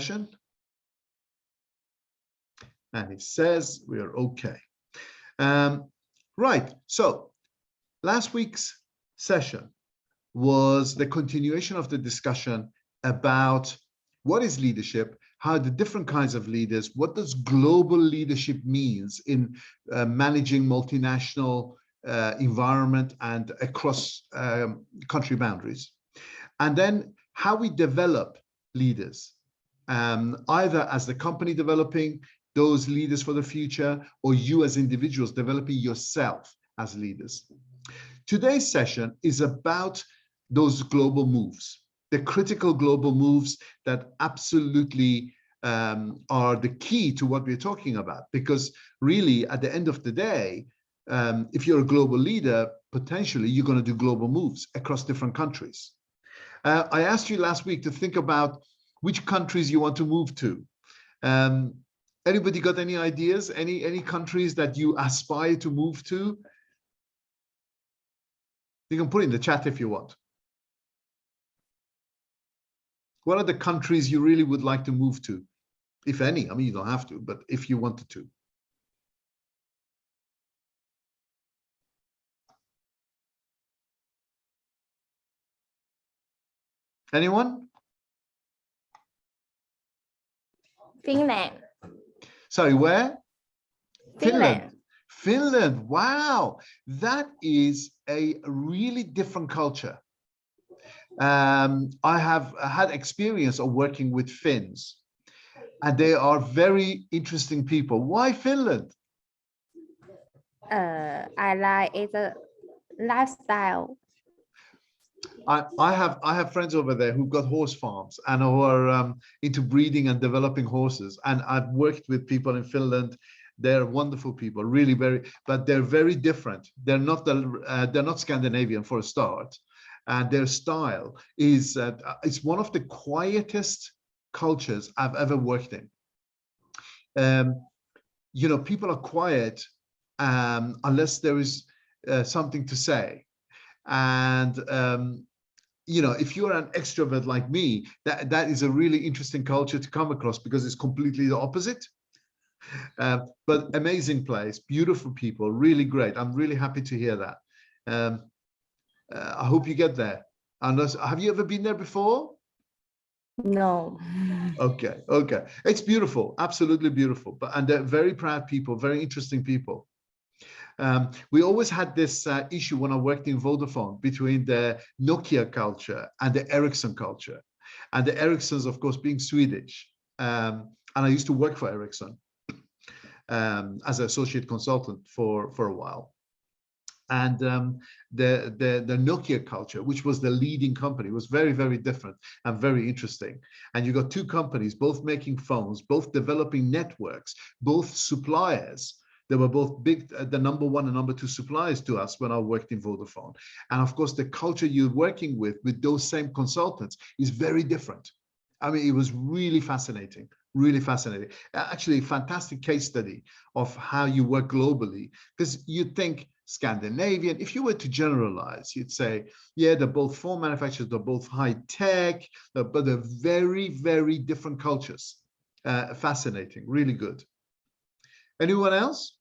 And it says we are okay. Right, so last week's session was the continuation of the discussion about what is leadership, how the different kinds of leaders, what does global leadership means in managing multinational environment and across country boundaries, and then how we develop leaders, either as the company developing those leaders for the future, or you as individuals developing yourself as leaders. Today's session is about those global moves, the critical global moves that absolutely are the key to what we're talking about. Because really, at the end of the day, if you're a global leader, potentially you're going to do global moves across different countries. I asked you last week to think about which countries you want to move to. Anybody got any ideas? Any countries that you aspire to move to? You can put it in the chat if you want. What are the countries you really would like to move to? If any, I mean, you don't have to, but if you wanted to. Anyone? Finland. Sorry, where? Finland. Finland. Wow, that is a really different culture. I have had experience of working with Finns, and they are very interesting people. Why Finland? I like it's a lifestyle. I have friends over there who've got horse farms and who are into breeding and developing horses. And I've worked with people in Finland. They're wonderful people, really but they're very different. They're not Scandinavian for a start, and their style is it's one of the quietest cultures I've ever worked in. You know, people are quiet unless there is something to say. And you know, if you're an extrovert like me, that is a really interesting culture to come across, because it's completely the opposite. But amazing place, beautiful people, really great. I'm really happy to hear that. I hope you get there. Have you ever been there before? No. Okay. It's beautiful, absolutely beautiful. And they're very proud people, very interesting people. We always had this issue when I worked in Vodafone between the Nokia culture and the Ericsson culture. And the Ericssons, of course, being Swedish. And I used to work for Ericsson as an associate consultant for a while. And the Nokia culture, which was the leading company, was very, very different and very interesting. And you got two companies, both making phones, both developing networks, both suppliers. They were both big, the number one and number two suppliers to us when I worked in Vodafone. And of course, the culture you're working with those same consultants is very different. I mean, it was really fascinating, really fascinating. Actually, a fantastic case study of how you work globally, because you'd think Scandinavian, if you were to generalize, you'd say, yeah, they're both phone manufacturers, they're both high tech, but they're very, very different cultures. Fascinating, really good. Anyone else?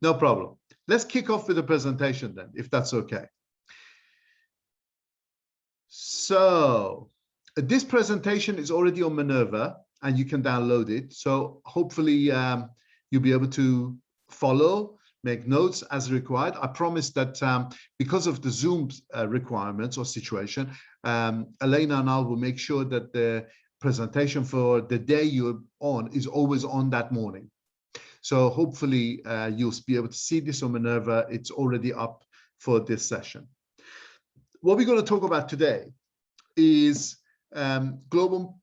No problem. Let's kick off with the presentation then, if that's okay. So this presentation is already on Minerva and you can download it. So hopefully you'll be able to follow, make notes as required. I promise that because of the Zoom requirements or situation, Elena and I will make sure that the presentation for the day you're on is always on that morning. So hopefully you'll be able to see this on Minerva. It's already up for this session. What we're going to talk about today is global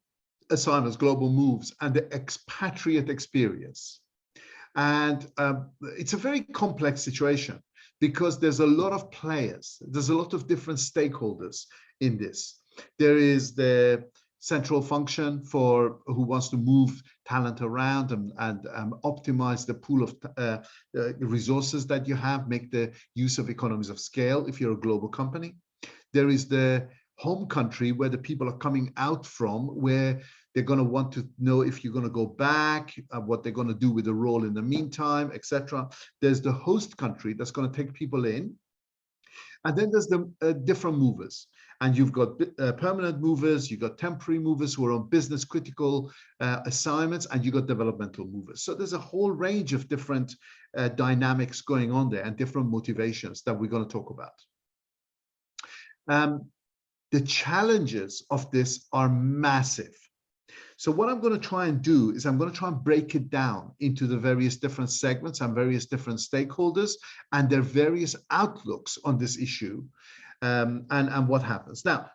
assignments, global moves, and the expatriate experience. And it's a very complex situation because there's a lot of players. There's a lot of different stakeholders in this. There is the central function for who wants to move talent around and optimize the pool of resources that you have, make the use of economies of scale if you're a global company. There is the home country where the people are coming out from, where they're going to want to know if you're going to go back, what they're going to do with the role in the meantime, etc. There's the host country that's going to take people in. And then there's the different movers. And you've got permanent movers, you've got temporary movers who are on business critical assignments, and you've got developmental movers. So there's a whole range of different dynamics going on there and different motivations that we're going to talk about. The challenges of this are massive. So what I'm going to try and do is I'm going to try and break it down into the various different segments and various different stakeholders and their various outlooks on this issue, and what happens. Now,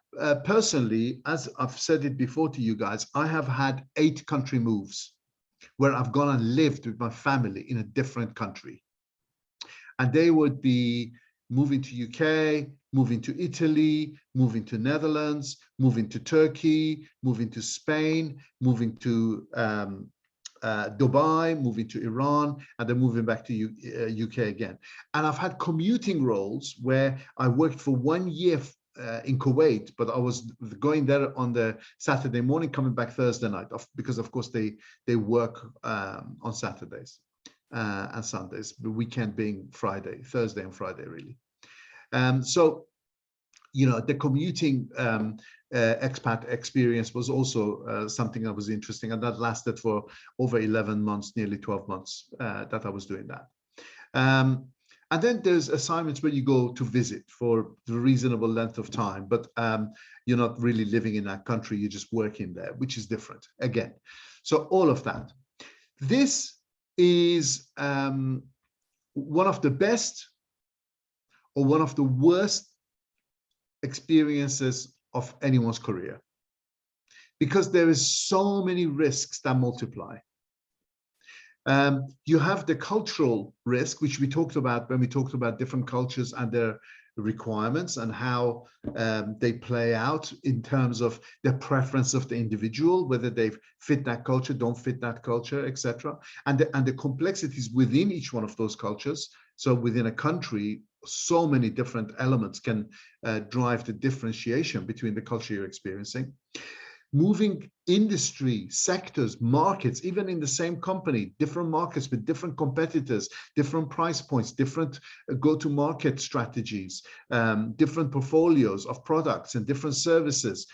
personally, as I've said it before to you guys, I have had 8 country moves where I've gone and lived with my family in a different country. And they would be moving to UK, moving to Italy, moving to Netherlands, moving to Turkey, moving to Spain, moving to Dubai, moving to Iran, and then moving back to UK again. And I've had commuting roles where I worked for 1 year in Kuwait, but I was going there on the Saturday morning, coming back Thursday night, because of course they work on Saturdays and Sundays, the weekend being Friday, Thursday and Friday, really. So, you know, the commuting expat experience was also something that was interesting, and that lasted for over 11 months, nearly 12 months that I was doing that. And then there's assignments where you go to visit for a reasonable length of time, but you're not really living in that country, you're just working there, which is different again. So all of that. This is one of the best or one of the worst experiences of anyone's career, because there is so many risks that multiply. You have the cultural risk, which we talked about when we talked about different cultures and their requirements and how they play out in terms of the preference of the individual, whether they fit that culture, don't fit that culture, etc. And the complexities within each one of those cultures. So within a country, so many different elements can drive the differentiation between the culture you're experiencing. Moving industry, sectors, markets, even in the same company, different markets with different competitors, different price points, different go-to-market strategies, different portfolios of products and different services,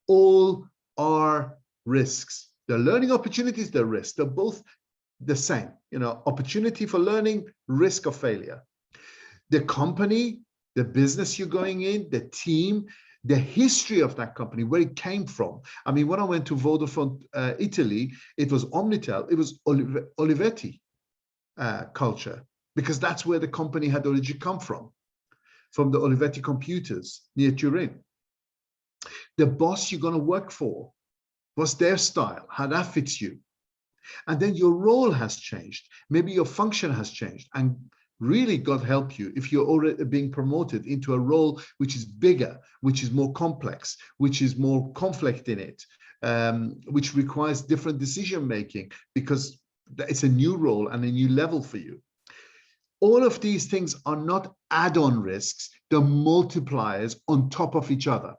all are risks. They're learning opportunities, they're risks. They're both the same, you know, opportunity for learning, risk of failure. The company, the business you're going in, the team, the history of that company, where it came from. I mean, when I went to Vodafone Italy, it was Omnitel, it was Olivetti culture, because that's where the company had originally come from the Olivetti computers near Turin. The boss you're going to work for, what's their style, how that fits you. And then your role has changed. Maybe your function has changed. And really, God help you if you're already being promoted into a role which is bigger, which is more complex, which is more conflict in it, which requires different decision making because it's a new role and a new level for you. All of these things are not add-on risks, they're multipliers on top of each other.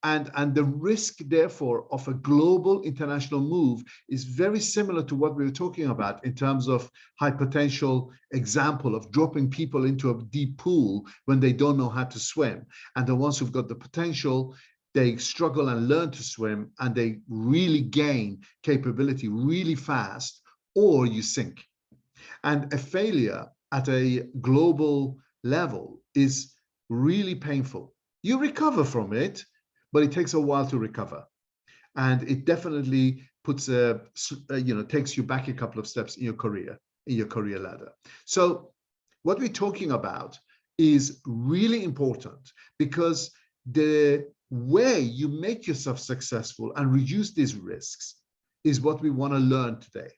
And the risk, therefore, of a global international move is very similar to what we were talking about in terms of high potential example of dropping people into a deep pool when they don't know how to swim. And the ones who've got the potential, they struggle and learn to swim and they really gain capability really fast, or you sink. And a failure at a global level is really painful. You recover from it, but it takes a while to recover, and it definitely puts takes you back a couple of steps in your career ladder. So what we're talking about is really important, because the way you make yourself successful and reduce these risks is what we want to learn today,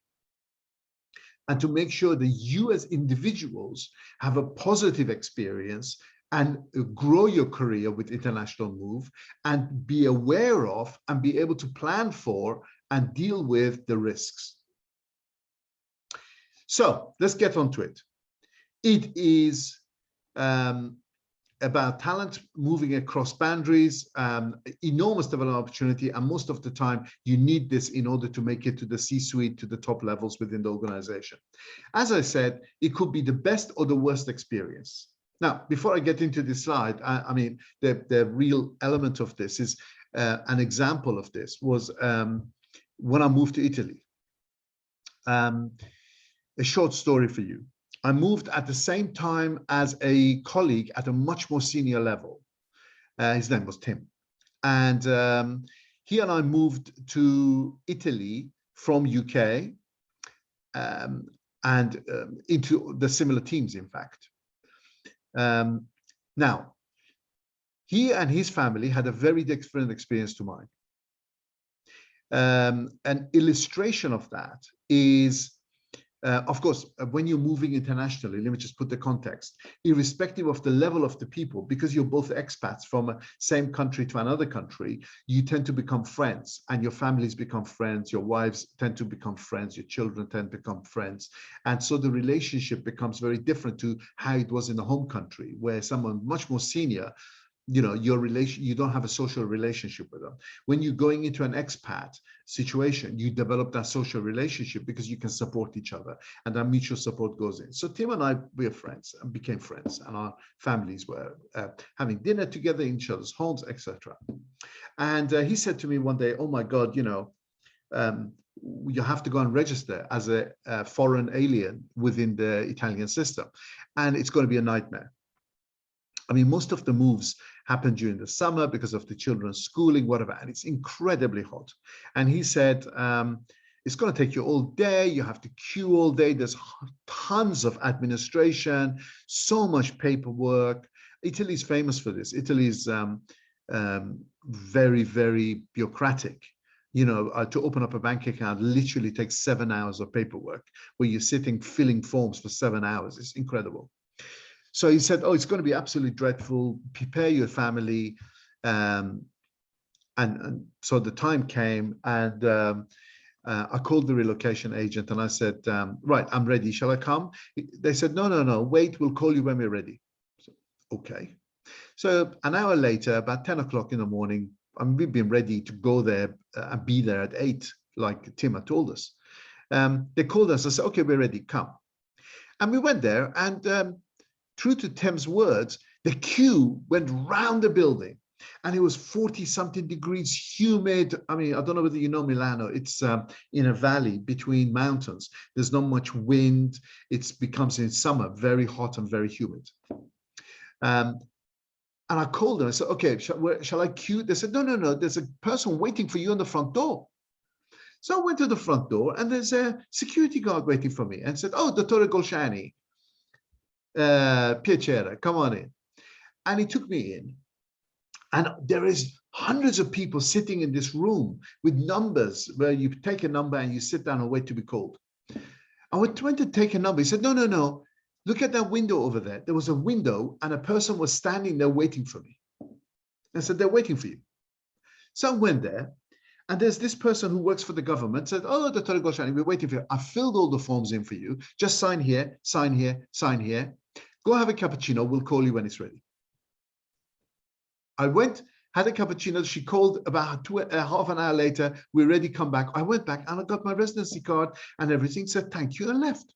and to make sure that you as individuals have a positive experience and grow your career with international move, and be aware of and be able to plan for and deal with the risks. So let's get on to it. It is about talent moving across boundaries, enormous development opportunity, and most of the time you need this in order to make it to the C-suite, to the top levels within the organization. As I said, it could be the best or the worst experience. Now, before I get into this slide, I mean, the real element of this is an example of this was when I moved to Italy. A short story for you. I moved at the same time as a colleague at a much more senior level. His name was Tim. And he and I moved to Italy from UK and into the similar teams, in fact. Now, he and his family had a very different experience to mine. An illustration of that is, of course, when you're moving internationally, let me just put the context, irrespective of the level of the people, because you're both expats from a same country to another country, you tend to become friends, and your families become friends, your wives tend to become friends, your children tend to become friends. And so the relationship becomes very different to how it was in the home country, where someone much more senior, you know, you don't have a social relationship with them. When you're going into an expat situation, you develop that social relationship because you can support each other, and that mutual support goes in. So Tim and I, we are friends and became friends, and our families were having dinner together in each other's homes, etc. And he said to me one day, "Oh my God, you know, you have to go and register as a foreign alien within the Italian system, and it's going to be a nightmare." I mean, most of the moves happen during the summer because of the children's schooling, whatever, and it's incredibly hot. And he said, it's going to take you all day. You have to queue all day. There's tons of administration, so much paperwork. Italy is famous for this. Italy is very, very bureaucratic. You know, to open up a bank account literally takes 7 hours of paperwork, where you're sitting filling forms for 7 hours. It's incredible. So he said, "Oh, it's going to be absolutely dreadful. Prepare your family." And so the time came, and I called the relocation agent and I said, "Right, I'm ready. Shall I come?" They said, "No, no, no. Wait, we'll call you when we're ready." So, okay. So an hour later, about 10 o'clock in the morning, we've been ready to go there and be there at 8, like Tim had told us. They called us and said, "Okay, we're ready. Come." And we went there, and true to Tim's words, the queue went round the building, and it was 40-something degrees, humid. I mean, I don't know whether you know Milano. It's in a valley between mountains. There's not much wind. It becomes in summer very hot and very humid. And I called them. I said, "Okay, shall I queue?" They said, "No, no, no. There's a person waiting for you on the front door." So I went to the front door, and there's a security guard waiting for me, and said, "Oh, Dottore Golshani, piacere, come on in." And he took me in, and there is hundreds of people sitting in this room with numbers, where you take a number and you sit down and wait to be called. I went to take a number. He said, "No, no, no, look at that window over there." There was a window, and a person was standing there waiting for me. I said, "They're waiting for you." So I went there, and there's this person who works for the government, said, "Oh, Dr. Golshani, we're waiting for you. I filled all the forms in for you. Just sign here, sign here, sign here. Go have a cappuccino. We'll call you when it's ready." I went, had a cappuccino. She called about half an hour later. We're ready, come back. I went back and I got my residency card and everything, said thank you, and left.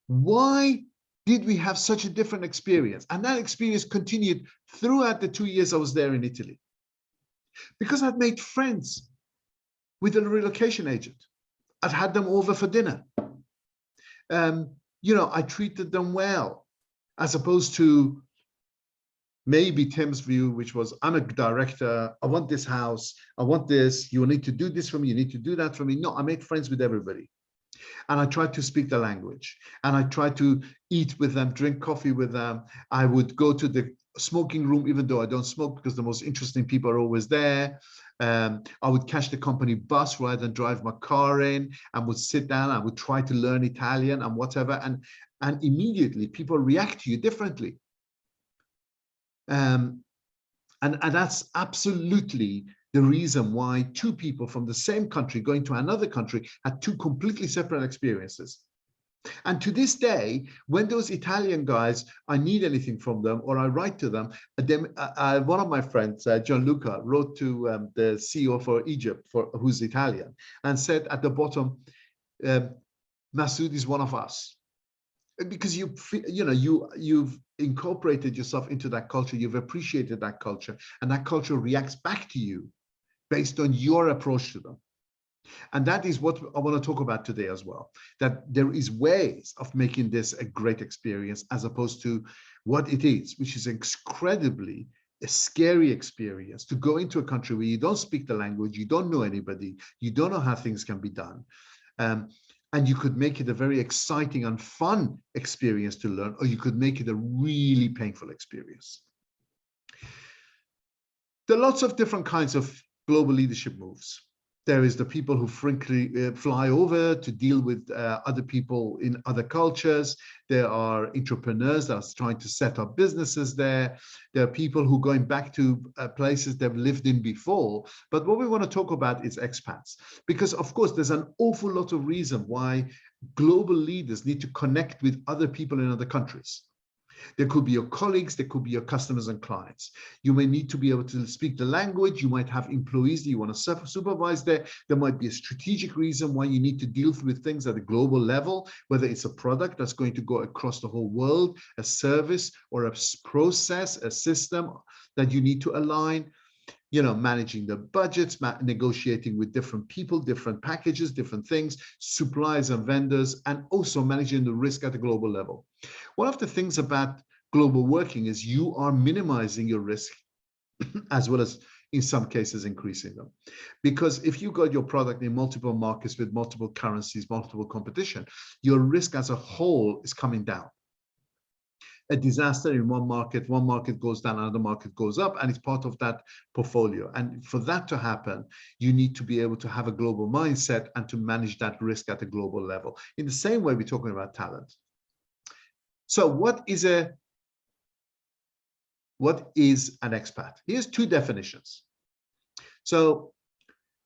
Why did we have such a different experience? And that experience continued throughout the 2 years I was there in Italy. Because I'd made friends with a relocation agent. I'd had them over for dinner. You know, I treated them well, as opposed to maybe Tim's view, which was, "I'm a director, I want this house, I want this, you need to do this for me, you need to do that for me." No, I made friends with everybody. And I tried to speak the language, and I tried to eat with them, drink coffee with them. I would go to the smoking room, even though I don't smoke, because the most interesting people are always there. I would catch the company bus rather than drive my car in, and would sit down. I would try to learn Italian and whatever. And immediately people react to you differently. And that's absolutely the reason why two people from the same country going to another country had two completely separate experiences. And to this day, when those Italian guys, I need anything from them or I write to them, one of my friends, Gianluca, wrote to the CEO for Egypt, who's Italian, and said at the bottom, Masood is one of us. Because you've incorporated yourself into that culture, you've appreciated that culture, and that culture reacts back to you based on your approach to them. And that is what I want to talk about today as well, that there is ways of making this a great experience as opposed to what it is, which is incredibly a scary experience to go into a country where you don't speak the language, you don't know anybody, you don't know how things can be done. And you could make it a very exciting and fun experience to learn, or you could make it a really painful experience. There are lots of different kinds of global leadership moves. There is the people who frankly fly over to deal with other people in other cultures. There are entrepreneurs that are trying to set up businesses there. There are people who are going back to places they've lived in before. But what we want to talk about is expats. Because, of course, there's an awful lot of reason why global leaders need to connect with other people in other countries. There could be your colleagues, there could be your customers and clients. You may need to be able to speak the language. You might have employees that you want to supervise there. There might be a strategic reason why you need to deal with things at a global level, whether it's a product that's going to go across the whole world, a service or a process, a system that you need to align. Managing the budgets, negotiating with different people, different packages, different things, suppliers and vendors, and also managing the risk at a global level. One of the things about global working is you are minimizing your risk as well as in some cases increasing them. Because if you got your product in multiple markets with multiple currencies, multiple competition, your risk as a whole is coming down. A disaster in one market goes down, another market goes up, and it's part of that portfolio. And for that to happen, you need to be able to have a global mindset and to manage that risk at a global level. In the same way, we're talking about talent. So what is an expat? Here's two definitions. So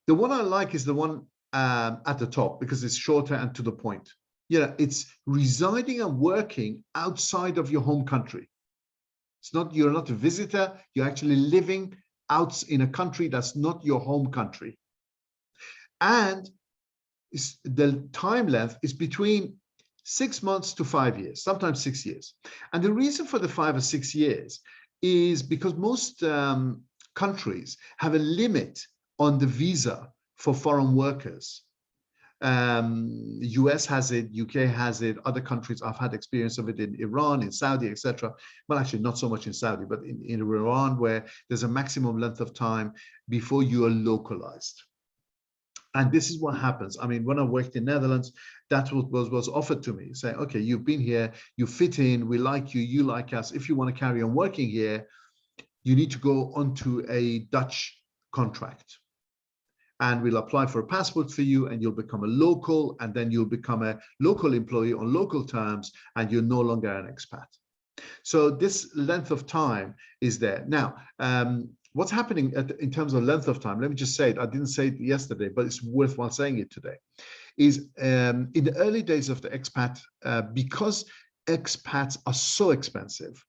the one I like is the one at the top because it's shorter and to the point. It's residing and working outside of your home country. You're not a visitor, you're actually living out in a country that's not your home country. And the time length is between 6 months to 5 years, sometimes 6 years. And the reason for the 5 or 6 years is because most countries have a limit on the visa for foreign workers. US has it, UK has it, other countries, I've had experience of it in Iran, in Saudi, etc. Well, actually not so much in Saudi, but in Iran, where there's a maximum length of time before you are localized. And this is what happens. I mean, when I worked in Netherlands, that's what was offered to me. Say, okay, you've been here, you fit in, we like you, you like us. If you want to carry on working here, you need to go onto a Dutch contract. And we'll apply for a passport for you, and you'll become a local, and then you'll become a local employee on local terms, and you're no longer an expat. So this length of time is there. Now, what's happening in terms of length of time, let me just say it, I didn't say it yesterday, but it's worthwhile saying it today, is in the early days of the expat, because expats are so expensive,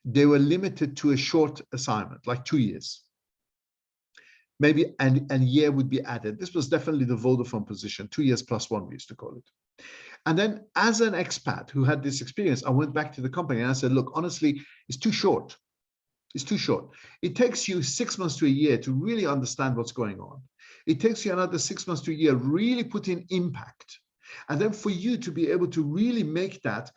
they were limited to a short assignment, like 2 years. Maybe and year would be added. This was definitely the Vodafone position, 2 years plus one, we used to call it. And then as an expat who had this experience, I went back to the company and I said, look, honestly, it's too short. It's too short. It takes you 6 months to a year to really understand what's going on. It takes you another 6 months to a year, really put in impact. And then for you to be able to really make that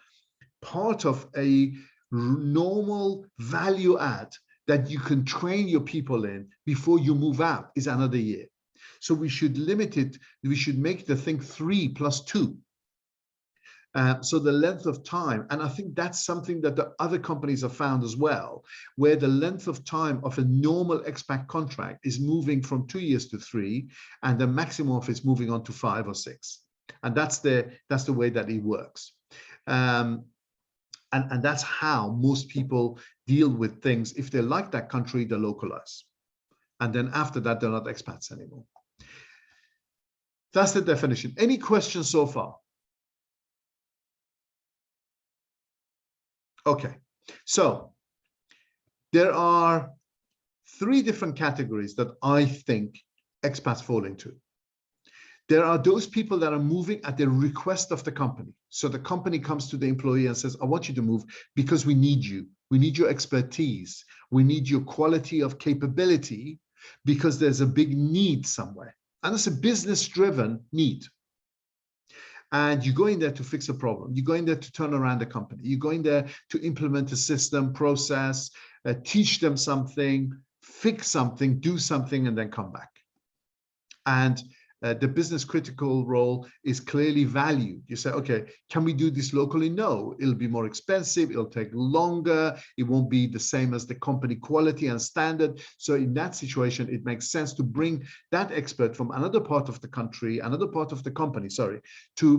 part of a normal value add that you can train your people in before you move out is another year. So we should limit it. We should make the thing 3 + 2. So the length of time, and I think that's something that the other companies have found as well, where the length of time of a normal expat contract is moving from 2 years to 3, and the maximum of it's moving on to 5 or 6. And that's the way that it works. And that's how most people deal with things. If they like that country, they localize. And then after that, they're not expats anymore. That's the definition. Any questions so far? Okay, so there are 3 different categories that I think expats fall into. There are those people that are moving at the request of the company. So the company comes to the employee and says, I want you to move because we need you. We need your expertise. We need your quality of capability because there's a big need somewhere. And it's a business-driven need. And you go in there to fix a problem. You go in there to turn around the company. You go in there to implement a system, process, teach them something, fix something, do something, and then come back. And the business critical role is clearly valued. You say, okay, can we do this locally? No, it'll be more expensive. It'll take longer. It won't be the same as the company quality and standard. So in that situation, it makes sense to bring that expert from another part of the country, another part of the company,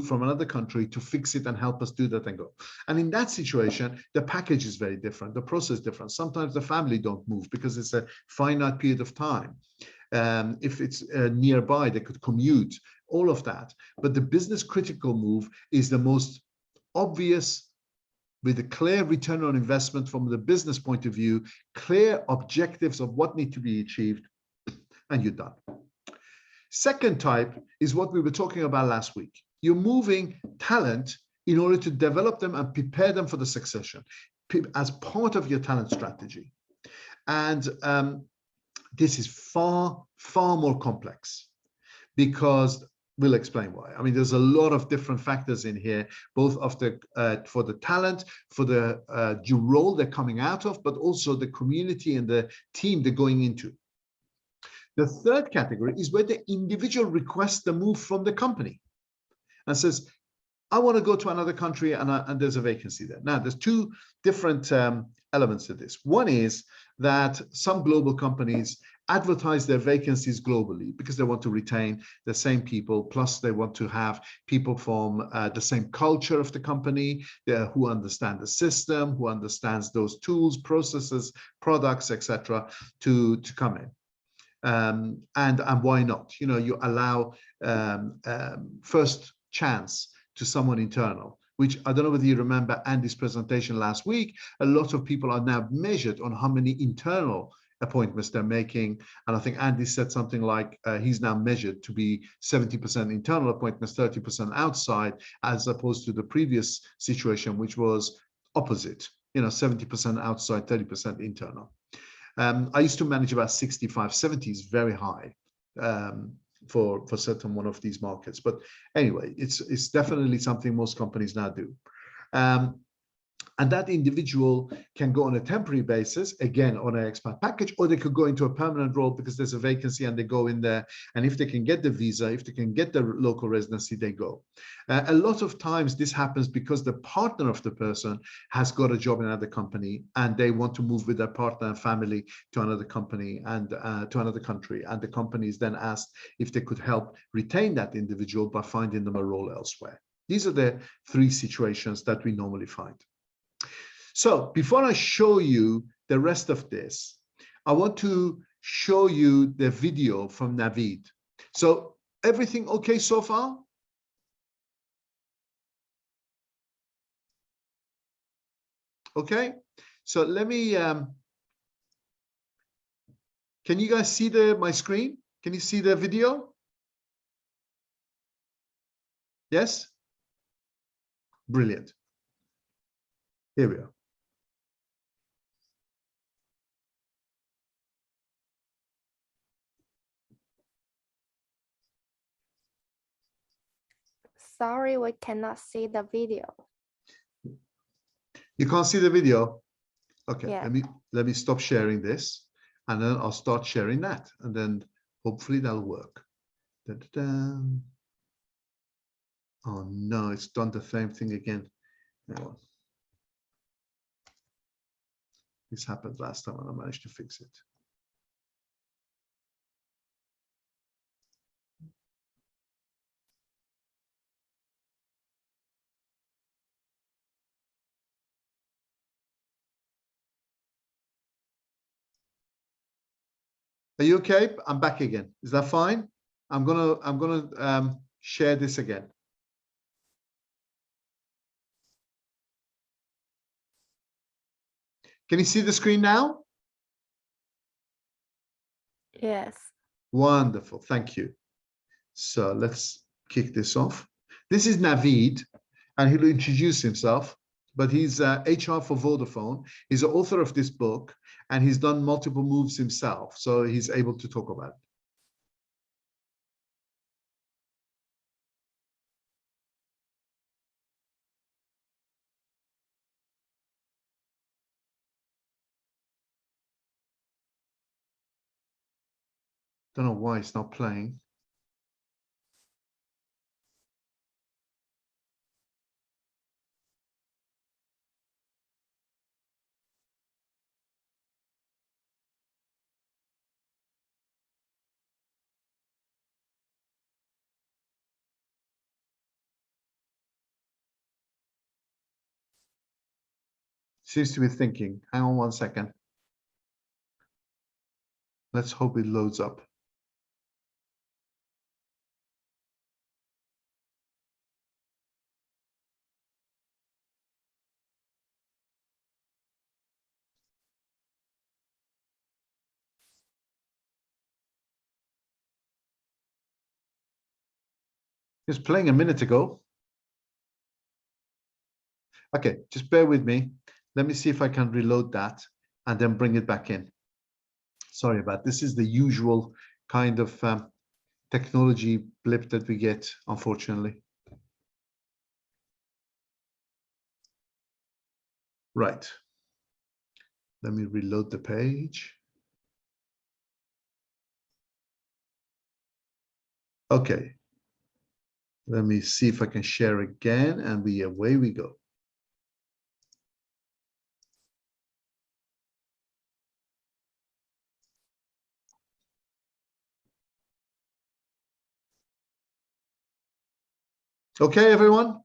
from another country to fix it and help us do that and go. And in that situation, the package is very different. The process is different. Sometimes the family don't move because it's a finite period of time. If it's nearby, they could commute, all of that. But the business critical move is the most obvious, with a clear return on investment from the business point of view, clear objectives of what need to be achieved, and you're done. Second type is what we were talking about last week. You're moving talent in order to develop them and prepare them for the succession as part of your talent strategy. And this is far, far more complex because we'll explain why. I mean, there's a lot of different factors in here, both of the for the talent, for the role they're coming out of, but also the community and the team they're going into. The third category is where the individual requests the move from the company and says, I want to go to another country and there's a vacancy there. Now, there's 2 different elements to this. One is that some global companies advertise their vacancies globally because they want to retain the same people, plus they want to have people from the same culture of the company, who understand the system, who understands those tools, processes, products, etc., to come in. And why not? You know, you allow first chance to someone internal, which I don't know whether you remember Andy's presentation last week. A lot of people are now measured on how many internal appointments they're making. And I think Andy said something like he's now measured to be 70% internal appointments, 30% outside, as opposed to the previous situation, which was opposite, 70% outside, 30% internal. I used to manage about 65, 70 is very high. For certain one of these markets, but anyway, it's definitely something most companies now do, and that individual can go on a temporary basis, again on an expat package, or they could go into a permanent role because there's a vacancy and they go in there, and if they can get the visa, if they can get the local residency, they go. A lot of times this happens because the partner of the person has got a job in another company and they want to move with their partner and family to another company and to another country, and the company is then asked if they could help retain that individual by finding them a role elsewhere. These are the 3 situations that we normally find. So before I show you the rest of this, I want to show you the video from Naveed. So everything okay so far? Okay, so let me, can you guys see my screen? Can you see the video? Yes? Brilliant. Here we are. Sorry, we cannot see the video. You can't see the video? Okay, Yeah. let me stop sharing this, and then I'll start sharing that, and then hopefully that'll work. Da, da, da. Oh no, it's done the same thing again. No. This happened last time and I managed to fix it. Are you okay? I'm back again. Is that fine? I'm gonna share this again. Can you see the screen now? Yes. Wonderful, thank you. So let's kick this off. This is Naveed, and he'll introduce himself, but he's HR for Vodafone. He's the author of this book, and he's done multiple moves himself, so he's able to talk about it. Don't know why it's not playing. Seems to be thinking. Hang on 1 second. Let's hope it loads up. It was playing a minute ago. Okay, just bear with me. Let me see if I can reload that and then bring it back in. Sorry about this. Is the usual kind of technology blip that we get, unfortunately. Right. Let me reload the page. Okay. Let me see if I can share again, and away we go. Okay, everyone?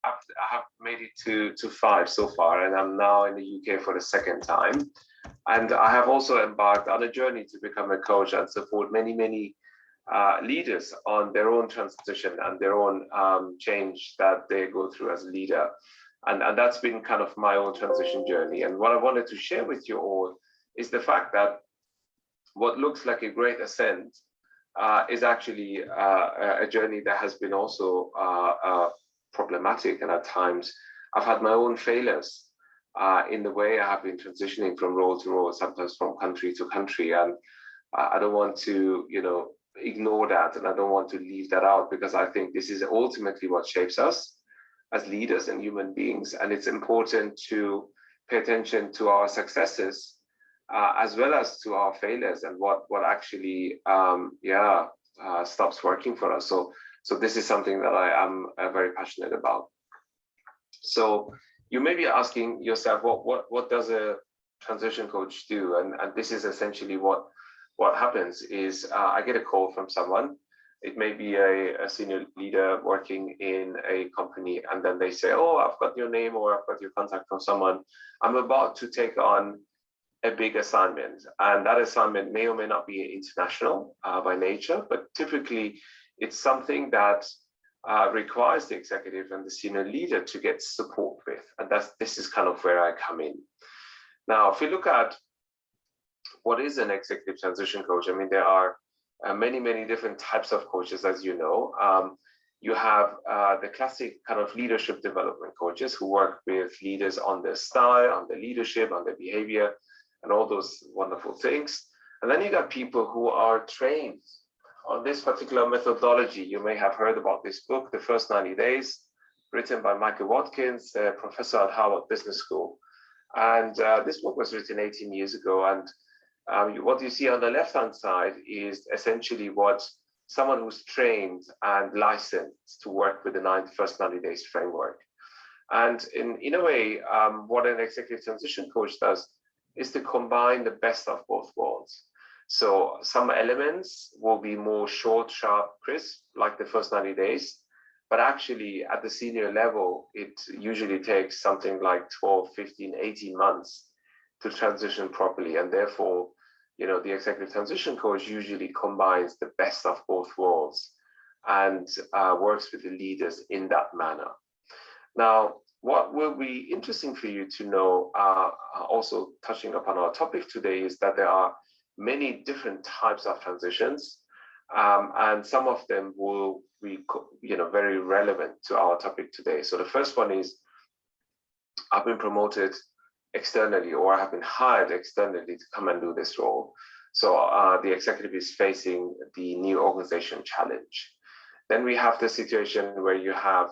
I have made it to 5 so far, and I'm now in the UK for the second time. And I have also embarked on a journey to become a coach and support many leaders on their own transition and their own change that they go through as a leader. And that's been kind of my own transition journey. And what I wanted to share with you all is the fact that what looks like a great ascent is actually a journey that has been also problematic, and at times I've had my own failures in the way I have been transitioning from role to role, sometimes from country to country, and I don't want to, ignore that, and I don't want to leave that out, because I think this is ultimately what shapes us as leaders and human beings, and it's important to pay attention to our successes as well as to our failures and what actually stops working for us. So this is something that I am very passionate about. So you may be asking yourself, what does a transition coach do? And this is essentially what happens is I get a call from someone. It may be a senior leader working in a company, and then they say, oh, I've got your name or I've got your contact from someone. I'm about to take on a big assignment, and that assignment may or may not be international by nature, but typically it's something that requires the executive and the senior leader to get support with. And this is kind of where I come in. Now, if we look at what is an executive transition coach, I mean, there are many, many different types of coaches, as you know. You have the classic kind of leadership development coaches who work with leaders on their style, on their leadership, on their behavior, and all those wonderful things. And then you got people who are trained on this particular methodology. You may have heard about this book, The First 90 Days, written by Michael Watkins, a professor at Harvard Business School. And this book was written 18 years ago. And what you see on the left-hand side is essentially what someone who's trained and licensed to work with the first 90 days framework. And in a way, what an executive transition coach does is to combine the best of both worlds. So some elements will be more short, sharp, crisp, like the first 90 days. But actually, at the senior level, it usually takes something like 12, 15, 18 months to transition properly. And therefore, you know, the executive transition coach usually combines the best of both worlds and works with the leaders in that manner. Now, what will be interesting for you to know, also touching upon our topic today, is that there are many different types of transitions, and some of them will be, you know, very relevant to our topic today. So the first one is, I've been promoted externally, or I have been hired externally to come and do this role. So the executive is facing the new organization challenge. Then we have the situation where you have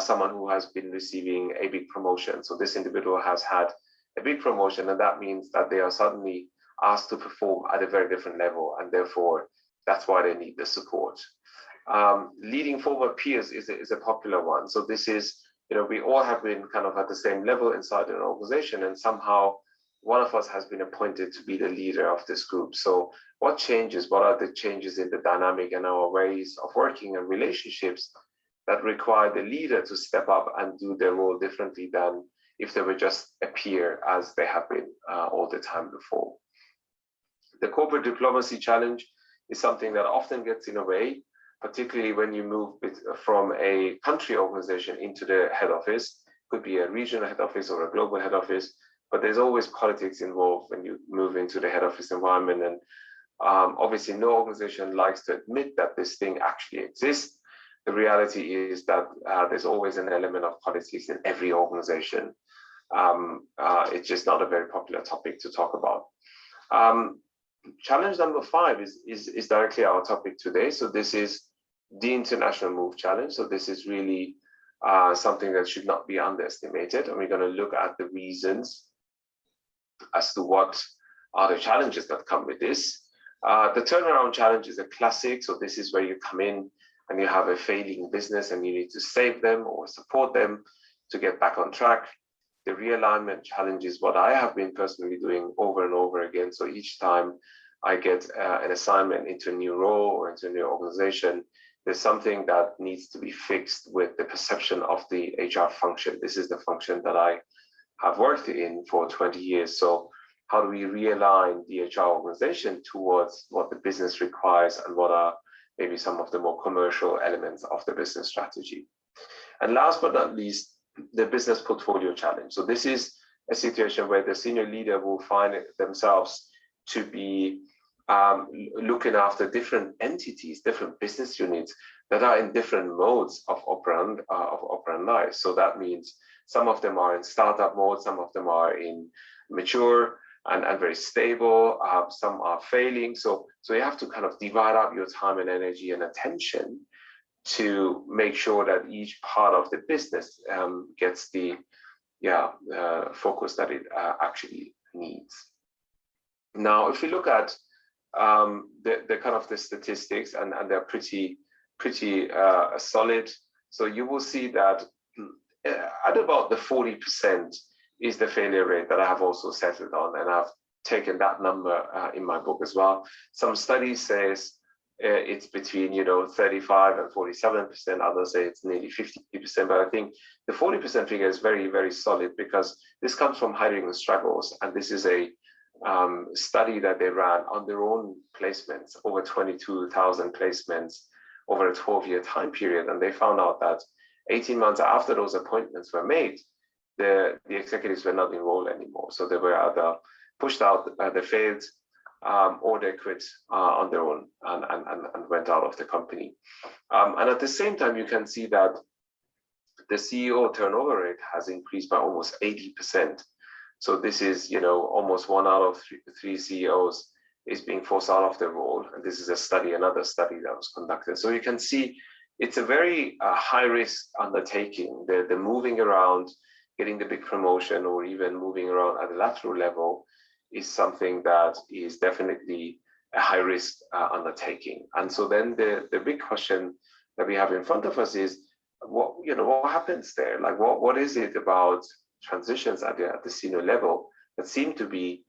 someone who has been receiving a big promotion. So this individual has had a big promotion, and that means that they are suddenly asked to perform at a very different level, and therefore that's why they need the support. Leading former peers is a popular one. So this is, you know, we all have been kind of at the same level inside an organization, and somehow one of us has been appointed to be the leader of this group. So what changes? What are the changes in the dynamic and our ways of working and relationships that require the leader to step up and do their role differently than if they were just a peer as they have been all the time before? The corporate diplomacy challenge is something that often gets in the way, particularly when you move from a country organization into the head office. Could be a regional head office or a global head office, but there's always politics involved when you move into the head office environment. And obviously no organization likes to admit that this thing actually exists. The reality is that there's always an element of politics in every organization. It's just not a very popular topic to talk about. Challenge number 5 is directly our topic today. So this is the international move challenge. So this is really something that should not be underestimated. And we're going to look at the reasons as to what are the challenges that come with this. The turnaround challenge is a classic. So this is where you come in and you have a failing business and you need to save them or support them to get back on track. The realignment challenge is what I have been personally doing over and over again. So each time I get an assignment into a new role or into a new organization, there's something that needs to be fixed with the perception of the HR function. This is the function that I have worked in for 20 years. So how do we realign the HR organization towards what the business requires and what are maybe some of the more commercial elements of the business strategy? And last but not least, the business portfolio challenge. So this is a situation where the senior leader will find themselves to be looking after different entities, different business units that are in different modes of operandi. So that means some of them are in startup mode, some of them are in mature and very stable, some are failing. So you have to kind of divide up your time and energy and attention to make sure that each part of the business gets the focus that it actually needs. Now, if we look at the kind of the statistics, and they're pretty solid, so you will see that at about the 40% is the failure rate that I have also settled on, and I've taken that number in my book as well. Some studies says it's between 35 and 47%. Others say it's nearly 50%. But I think the 40% figure is very, very solid, because this comes from hiring struggles, and this is a study that they ran on their own placements, over 22,000 placements over a 12-year time period. And they found out that 18 months after those appointments were made, the executives were not enrolled anymore. So they were either pushed out, they failed, or they quit on their own and went out of the company. And at the same time, you can see that the CEO turnover rate has increased by almost 80%. So this is, you know, almost 1 out of three CEOs is being forced out of their role. And this is a study, another study that was conducted. So you can see it's a very high risk undertaking. The moving around, getting the big promotion, or even moving around at the lateral level is something that is definitely a high risk undertaking. And so then the big question that we have in front of us is, what happens there? Like, what is it about transitions at the senior level that seem to be,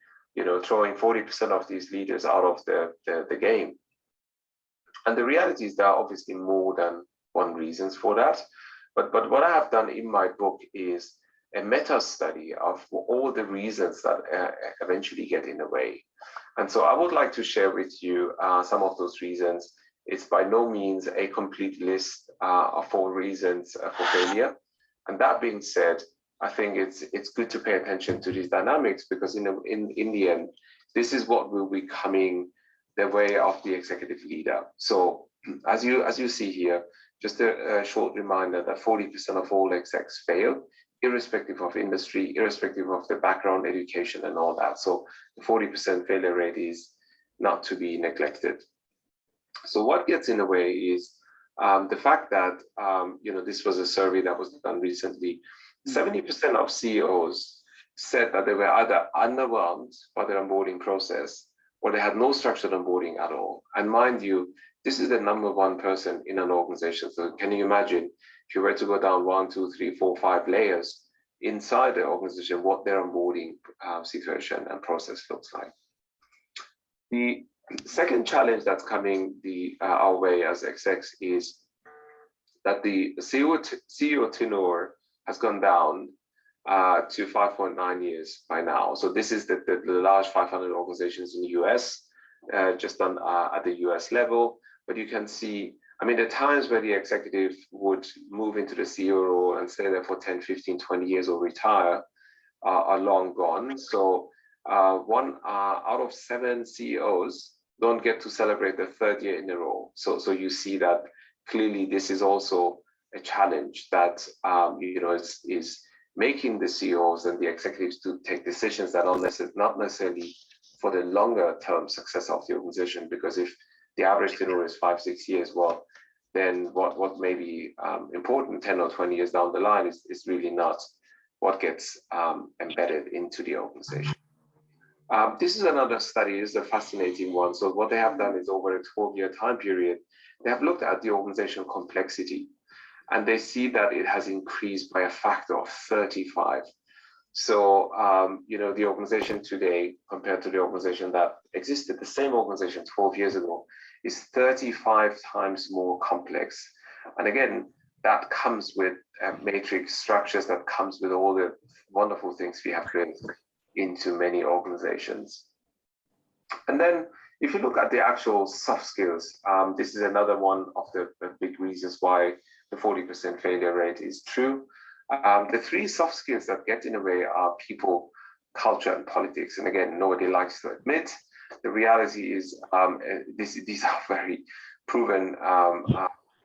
throwing 40% of these leaders out of the game? And the reality is there are obviously more than one reasons for that. But what I have done in my book is a meta study of all the reasons that eventually get in the way. And so I would like to share with you some of those reasons. It's by no means a complete list of 4 reasons for failure. And that being said, I think it's good to pay attention to these dynamics, because in the end, this is what will be coming the way of the executive leader. So as you see here, just a short reminder that 40% of all execs fail, irrespective of industry, irrespective of the background, education, and all that. So the 40% failure rate is not to be neglected. So what gets in the way is the fact that, this was a survey that was done recently. 70% of CEOs said that they were either underwhelmed by their onboarding process, or they had no structured onboarding at all. And mind you, this is the #1 person in an organization. So can you imagine if you were to go down 1, 2, 3, 4, 5 layers inside the organization, what their onboarding situation and process looks like? The second challenge that's coming our way as execs is that the CEO tenure has gone down to 5.9 years by now. So this is the large 500 organizations in the US, just done at the US level. But you can see, the times where the executive would move into the CEO role and stay there for 10, 15, 20 years or retire are long gone. So 1 out of 7 CEOs don't get to celebrate their 3rd year in a row. So you see that clearly this is also a challenge that is making the CEOs and the executives to take decisions that are not necessarily for the longer term success of the organization. Because if the average tenure is 5, 6 years, well, then what may be important 10 or 20 years down the line is really not what gets embedded into the organization. This is another study, is a fascinating one. So what they have done is, over a 12-year time period, they have looked at the organization complexity, and they see that it has increased by a factor of 35. So, the organization today compared to the organization that existed, the same organization 12 years ago, is 35 times more complex. And again, that comes with matrix structures, that comes with all the wonderful things we have created into many organizations. And then if you look at the actual soft skills, this is another one of the big reasons why the 40% failure rate is true. The 3 soft skills that get in the way are people, culture, and politics. And again, nobody likes to admit. The reality is these are very proven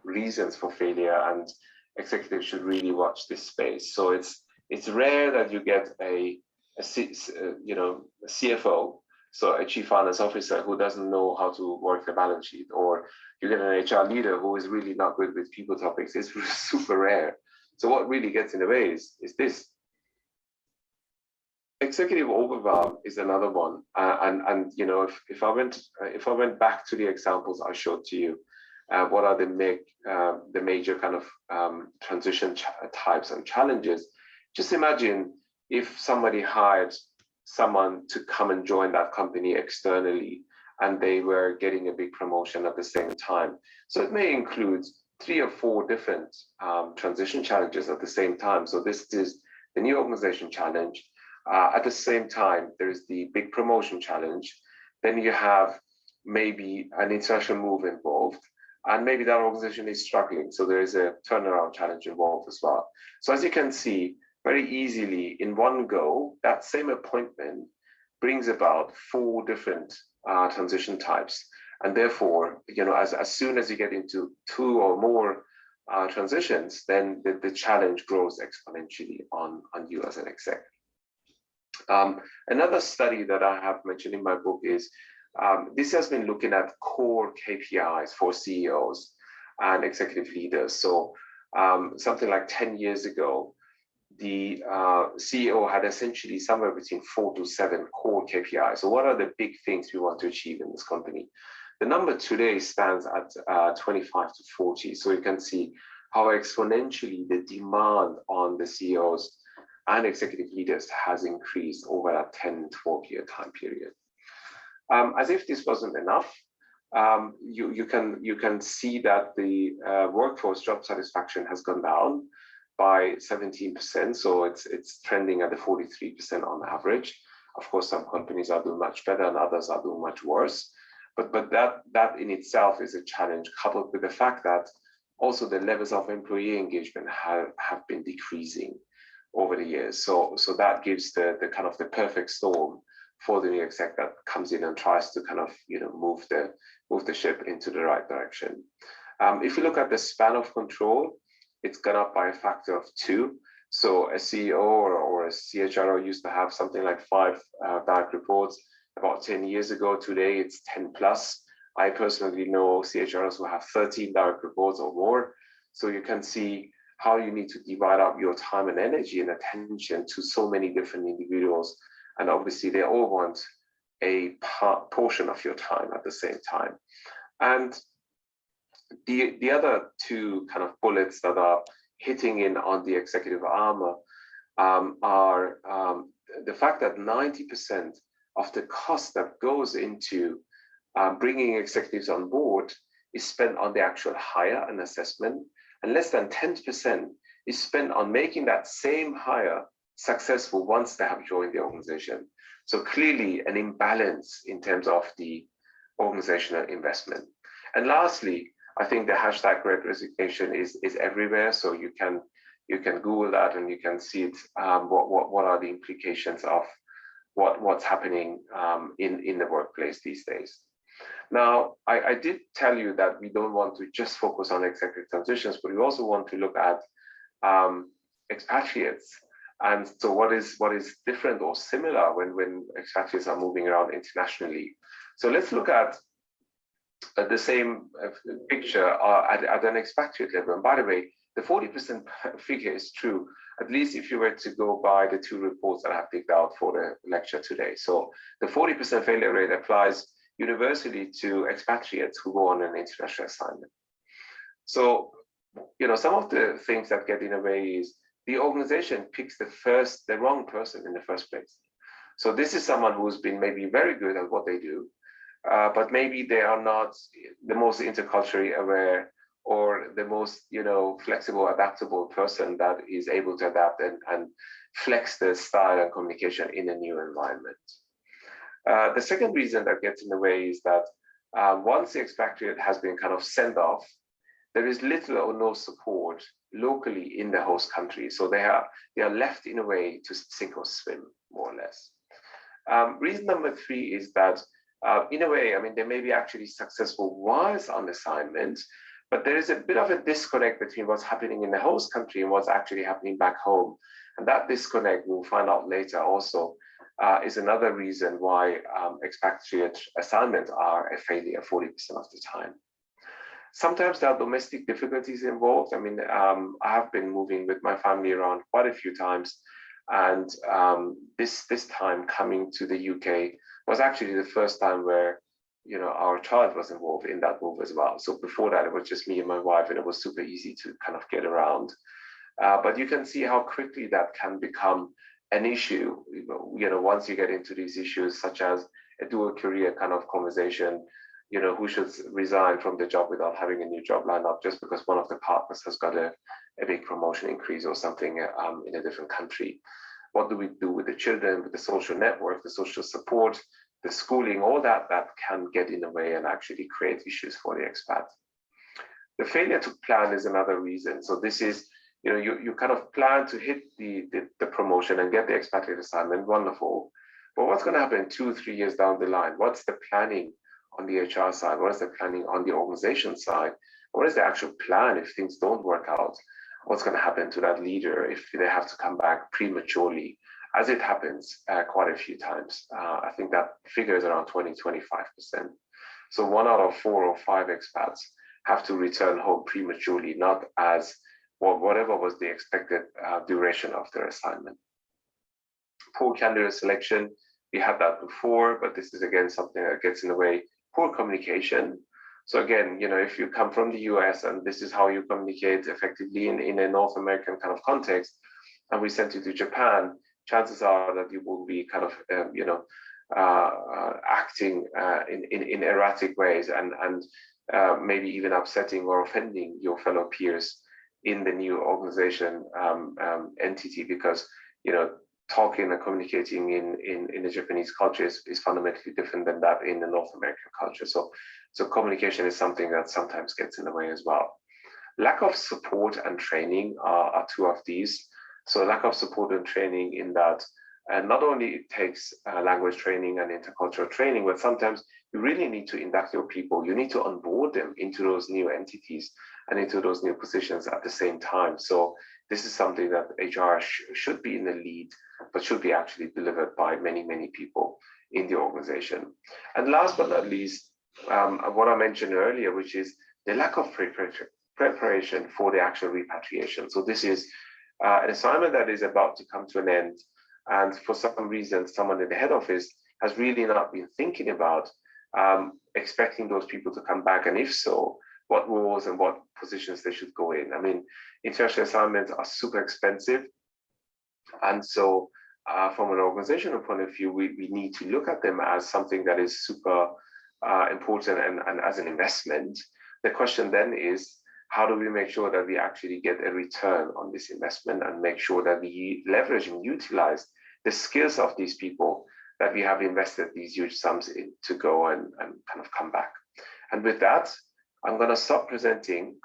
reasons for failure, and executives should really watch this space. So it's rare that you get a CFO, so a chief finance officer, who doesn't know how to work the balance sheet, or you get an HR leader who is really not good with people topics. It's super rare. So what really gets in the way is this. Executive overwhelm is another one, and if I went back to the examples I showed to you, what are the major kind of transition types and challenges? Just imagine if somebody hired someone to come and join that company externally, and they were getting a big promotion at the same time. So it may include 3 or 4 different transition challenges at the same time. So this is the new organization challenge. At the same time, there is the big promotion challenge. Then you have maybe an international move involved. and maybe that organization is struggling. So there is a turnaround challenge involved as well. So as you can see, very easily in one go, that same appointment brings about 4 different transition types. And therefore, as soon as you get into 2 or more transitions, then the challenge grows exponentially on you as an exec. Another study that I have mentioned in my book is this has been looking at core KPIs for CEOs and executive leaders. So something like 10 years ago, the CEO had essentially somewhere between 4 to 7 core KPIs. So what are the big things we want to achieve in this company? The number today stands at 25 to 40. So you can see how exponentially the demand on the CEOs and executive leaders has increased over that 10, 12-year time period. As if this wasn't enough, you can see that the workforce job satisfaction has gone down by 17%. So it's trending at the 43% on average. Of course, some companies are doing much better and others are doing much worse. But that in itself is a challenge, coupled with the fact that also the levels of employee engagement have been decreasing over the years. So that gives the kind of the perfect storm for the new exec that comes in and tries to kind of move the ship into the right direction. If you look at the span of control, it's gone up by a factor of 2. So a CEO or a CHRO used to have something like 5 direct reports about 10 years ago. Today it's 10 plus. I personally know CHROs who have 13 direct reports or more. So you can see how you need to divide up your time and energy and attention to so many different individuals. And obviously they all want a portion of your time at the same time. And the other 2 kind of bullets that are hitting in on the executive armor are the fact that 90% of the cost that goes into bringing executives on board is spent on the actual hire and assessment, and less than 10% is spent on making that same hire successful once they have joined the organization. So clearly an imbalance in terms of the organizational investment. And lastly, I think the hashtag Great Resignation is everywhere. So you can Google that and you can see it. What are the implications of what's happening in the workplace these days? Now, I did tell you that we don't want to just focus on executive transitions, but we also want to look at expatriates. And so what is different or similar when expatriates are moving around internationally? So let's look at the same picture at an expatriate level. And by the way, the 40% figure is true, at least if you were to go by the 2 reports that I have picked out for the lecture today. So the 40% failure rate applies universally to expatriates who go on an international assignment. So, some of the things that get in the way is the organization picks the wrong person in the first place. So this is someone who's been maybe very good at what they do, but maybe they are not the most interculturally aware or the most, flexible, adaptable person that is able to adapt and flex the style and communication in a new environment. The second reason that gets in the way is that once the expatriate has been kind of sent off, there is little or no support locally in the host country. So they are left in a way to sink or swim, more or less. Reason number 3 is that in a way, they may be actually successful whilst on assignment, but there is a bit of a disconnect between what's happening in the host country and what's actually happening back home. And that disconnect, we'll find out later also, is another reason why expatriate assignments are a failure 40% of the time. Sometimes there are domestic difficulties involved. I have been moving with my family around quite a few times, and this time coming to the UK was actually the first time where our child was involved in that move as well. So before that, it was just me and my wife, and it was super easy to kind of get around. But you can see how quickly that can become an issue, once you get into these issues, such as a dual career kind of conversation, who should resign from the job without having a new job lined up just because one of the partners has got a big promotion increase or something in a different country. What do we do with the children, with the social network, the social support, the schooling, all that can get in the way and actually create issues for the expat. The failure to plan is another reason. So this is, you kind of plan to hit the promotion and get the expatriate assignment, wonderful. But what's going to happen 2-3 years down the line? What's the planning on the HR side? What is the planning on the organization side? What is the actual plan if things don't work out? What's going to happen to that leader if they have to come back prematurely, as it happens quite a few times? I think that figure is around 20-25%. So 1 out of 4 or 5 expats have to return home prematurely, not as whatever was the expected duration of their assignment. Poor candidate selection, we had that before, but this is again something that gets in the way. Poor communication. So again, if you come from the US and this is how you communicate effectively in a North American kind of context, and we sent you to Japan, chances are that you will be kind of, acting in erratic ways and maybe even upsetting or offending your fellow peers in the new organization entity, because talking and communicating in the Japanese culture is fundamentally different than that in the North American culture. So communication is something that sometimes gets in the way as well. Lack of support and training are 2 of these. So lack of support and training in that not only it takes language training and intercultural training, but sometimes you really need to induct your people. You need to onboard them into those new entities and into those new positions at the same time. So this is something that HR should be in the lead, but should be actually delivered by many, many people in the organization. And last but not least, what I mentioned earlier, which is the lack of preparation for the actual repatriation. So this is an assignment that is about to come to an end. And for some reason, someone in the head office has really not been thinking about expecting those people to come back. And if so, what roles and what positions they should go in. I mean, international assignments are super expensive. And so from an organizational point of view, we need to look at them as something that is super important and as an investment. The question then is, how do we make sure that we actually get a return on this investment and make sure that we leverage and utilize the skills of these people that we have invested these huge sums in to go and kind of come back. And with that, I'm going to stop presenting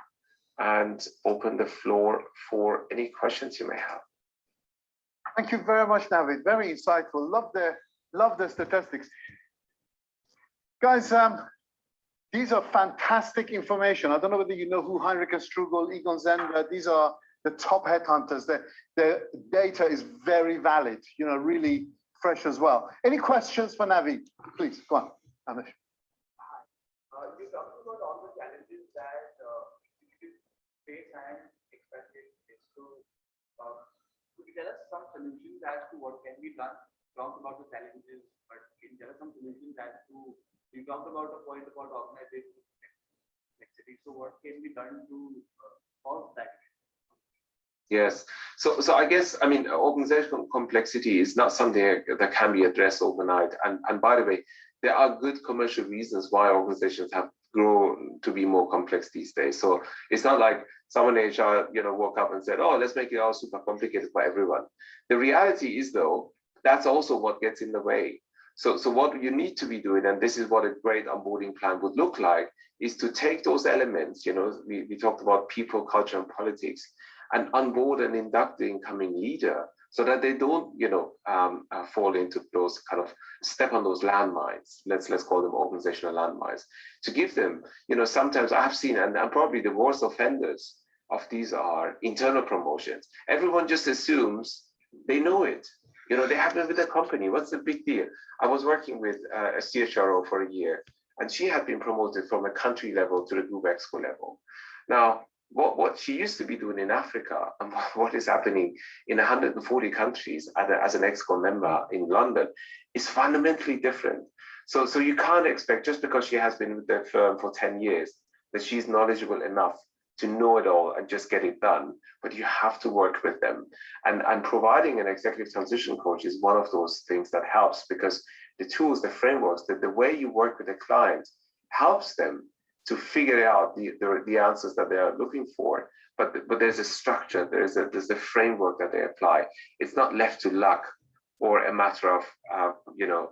and open the floor for any questions you may have. Thank you very much, Navid. Very insightful. Love the statistics. Guys, these are fantastic information. I don't know whether you know who Heinrich and Strugel, Egon Zender, these are the top headhunters. The data is very valid, really fresh as well. Any questions for Navid? Please, go on, Amish. You talked about all the challenges that executives face and expatriate face. So, could you tell us some solutions as to what can be done? Talk about the challenges, but can you tell us some solutions as to, you talked about a point about organization complexity. So, what can be done to solve that? Yes. So I guess, I mean, organizational complexity is not something that can be addressed overnight. And by the way, there are good commercial reasons why organizations have grown to be more complex these days. So it's not like someone in HR, woke up and said, oh, let's make it all super complicated for everyone. The reality is, though, that's also what gets in the way. So what you need to be doing, and this is what a great onboarding plan would look like, is to take those elements, we talked about people, culture, and politics, and onboard and induct the incoming leader so that they don't, fall into those kind of step on those landmines. Let's call them organizational landmines. To give them, sometimes I've seen, and probably the worst offenders of these are internal promotions. Everyone just assumes they know it. They have been with the company. What's the big deal? I was working with a CHRO for a year, and she had been promoted from a country level to the group exco level. Now, what she used to be doing in Africa and what is happening in 140 countries as an exco member in London is fundamentally different. So you can't expect, just because she has been with the firm for 10 years, that she's knowledgeable enough to know it all and just get it done. But you have to work with them. And providing an executive transition coach is one of those things that helps, because the tools, the frameworks, the way you work with the client helps them to figure out the answers that they are looking for. But there's a structure, there's a framework that they apply. It's not left to luck or a matter of,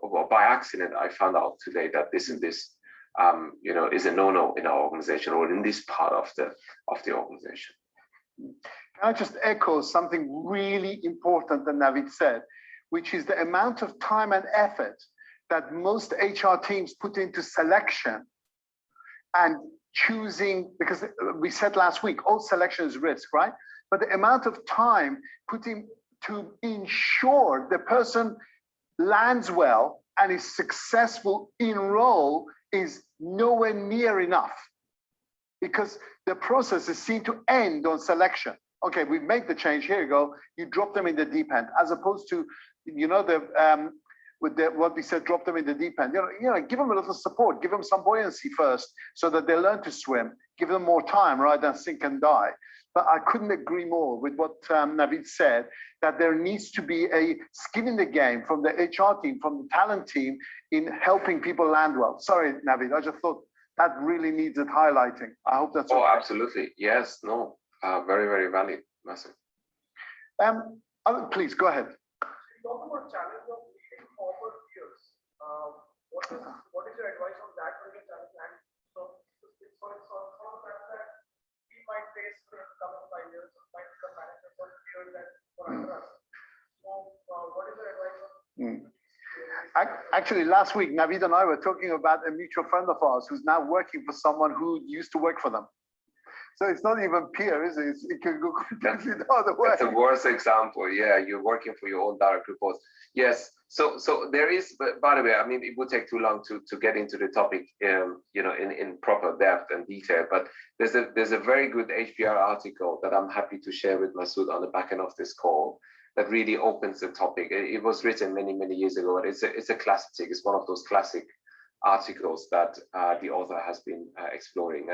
or by accident, I found out today that this and this is a no-no in our organization or in this part of the organization. Can I just echo something really important that Navid said, which is the amount of time and effort that most HR teams put into selection and choosing, because we said last week, all selection is risk, right? But the amount of time put in to ensure the person lands well and is successful in role is nowhere near enough, because the process is seen to end on selection. Okay, we've made the change, here you go, you drop them in the deep end, as opposed to, what we said, drop them in the deep end. Give them a little support, give them some buoyancy first so that they learn to swim, give them more time rather than sink and die. But I couldn't agree more with what Navid said, that there needs to be a skin in the game from the HR team, from the talent team in helping people land well. Sorry, Navid, I just thought that really needs it highlighting. I hope that's okay. Absolutely. Yes, no, very, very valid, Massive. Please, go ahead. Talk about challenge of leading forward peers. What is your advice on that particular challenge? And so some of the fact that we might face in the coming 5 years, might become management for peers that for under us. So what is your advice on? Actually, last week, Navid and I were talking about a mutual friend of ours who's now working for someone who used to work for them. So it's not even peer, is it? It can go completely the other way. It's a worse example. Yeah, you're working for your own direct reports. Yes. So there is, by the way, I mean, it would take too long to get into the topic, in proper depth and detail. But there's a very good HBR article that I'm happy to share with Masood on the back end of this call that really opens the topic. It was written many, many years ago, and it's a classic. It's one of those classic articles that the author has been exploring.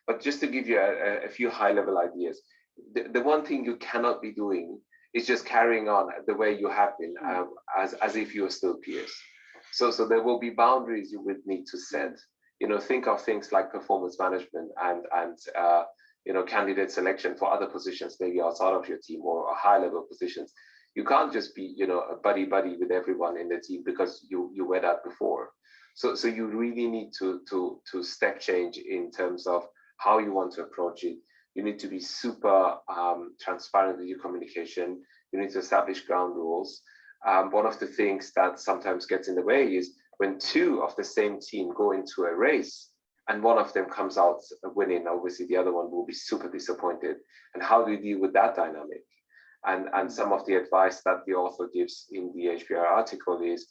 But just to give you a few high-level ideas, the one thing you cannot be doing is just carrying on the way you have been, as if you are still peers. So there will be boundaries you would need to set. Think of things like performance management and candidate selection for other positions, maybe outside of your team or high-level positions. You can't just be, a buddy with everyone in the team because you were that before. So you really need to step change in terms of how you want to approach it. You need to be super transparent with your communication. You need to establish ground rules. One of the things that sometimes gets in the way is when two of the same team go into a race and one of them comes out winning, obviously the other one will be super disappointed. And how do you deal with that dynamic? And some of the advice that the author gives in the HBR article is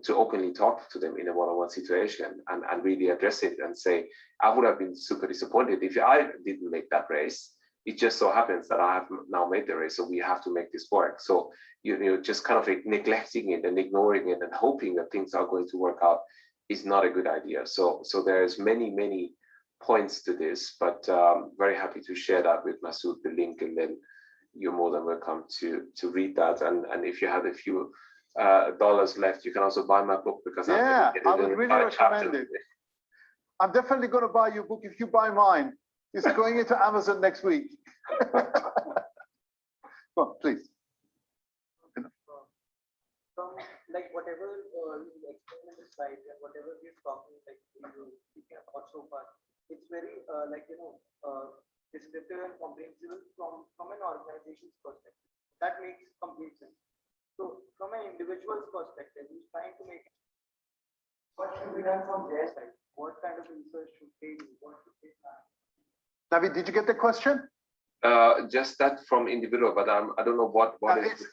to openly talk to them in a one-on-one situation and really address it and say, I would have been super disappointed if I didn't make that race. It just so happens that I have now made the race, so we have to make this work. So, just kind of neglecting it and ignoring it and hoping that things are going to work out is not a good idea. So there's many, many points to this, but very happy to share that with Masood, the link, and then you're more than welcome to read that. And if you have a few dollars left, you can also buy my book, because I would really recommend it. I'm definitely going to buy your book if you buy mine. It's going into Amazon next week. Go on, please. From like whatever you explained in the slide and whatever we're talking, like you can watch so far, it's very descriptive and comprehensive from an organization's perspective. That makes complete sense. So from an individual's perspective, who's trying to make, what should be done from their side? What kind of research should they do? What should they plan? Navid, did you get the question? Just that from individual, but I don't know what is.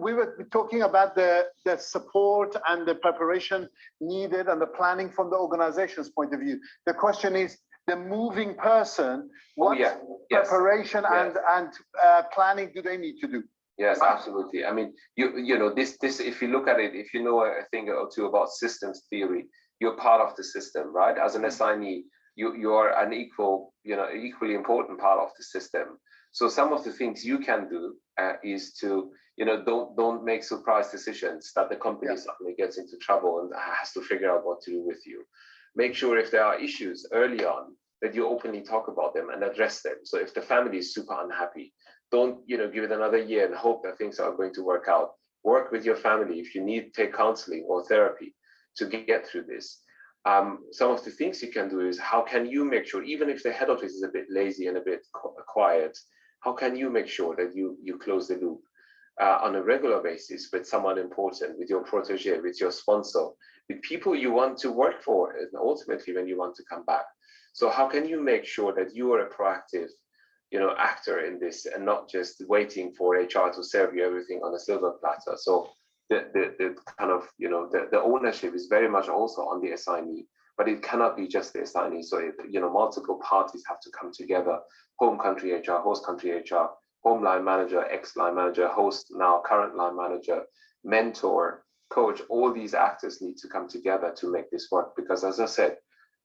We were talking about the support and the preparation needed and the planning from the organization's point of view. The question is the moving person. What preparation and planning do they need to do? Yes, absolutely. I mean, this if you look at it, if you know a thing or two about systems theory, you're part of the system, right? As an assignee, you are an equally important part of the system. So some of the things you can do is to, don't make surprise decisions that the company suddenly gets into trouble and has to figure out what to do with you. Make sure if there are issues early on that you openly talk about them and address them. So if the family is super unhappy, don't give it another year and hope that things are going to work out. Work with your family if you need, take counseling or therapy to get through this. some of the things you can do is how can you make sure, even if the head office is a bit lazy and a bit quiet, how can you make sure that you close the loop on a regular basis with someone important, with your protege, with your sponsor, with people you want to work for, and ultimately when you want to come back. So how can you make sure that you are a proactive, actor in this and not just waiting for HR to serve you everything on a silver platter? So the kind of, the ownership is very much also on the assignee, but it cannot be just the assignee. So, multiple parties have to come together: home country HR, host country HR, home line manager, ex-line manager, host, now current line manager, mentor, coach. All these actors need to come together to make this work. Because as I said,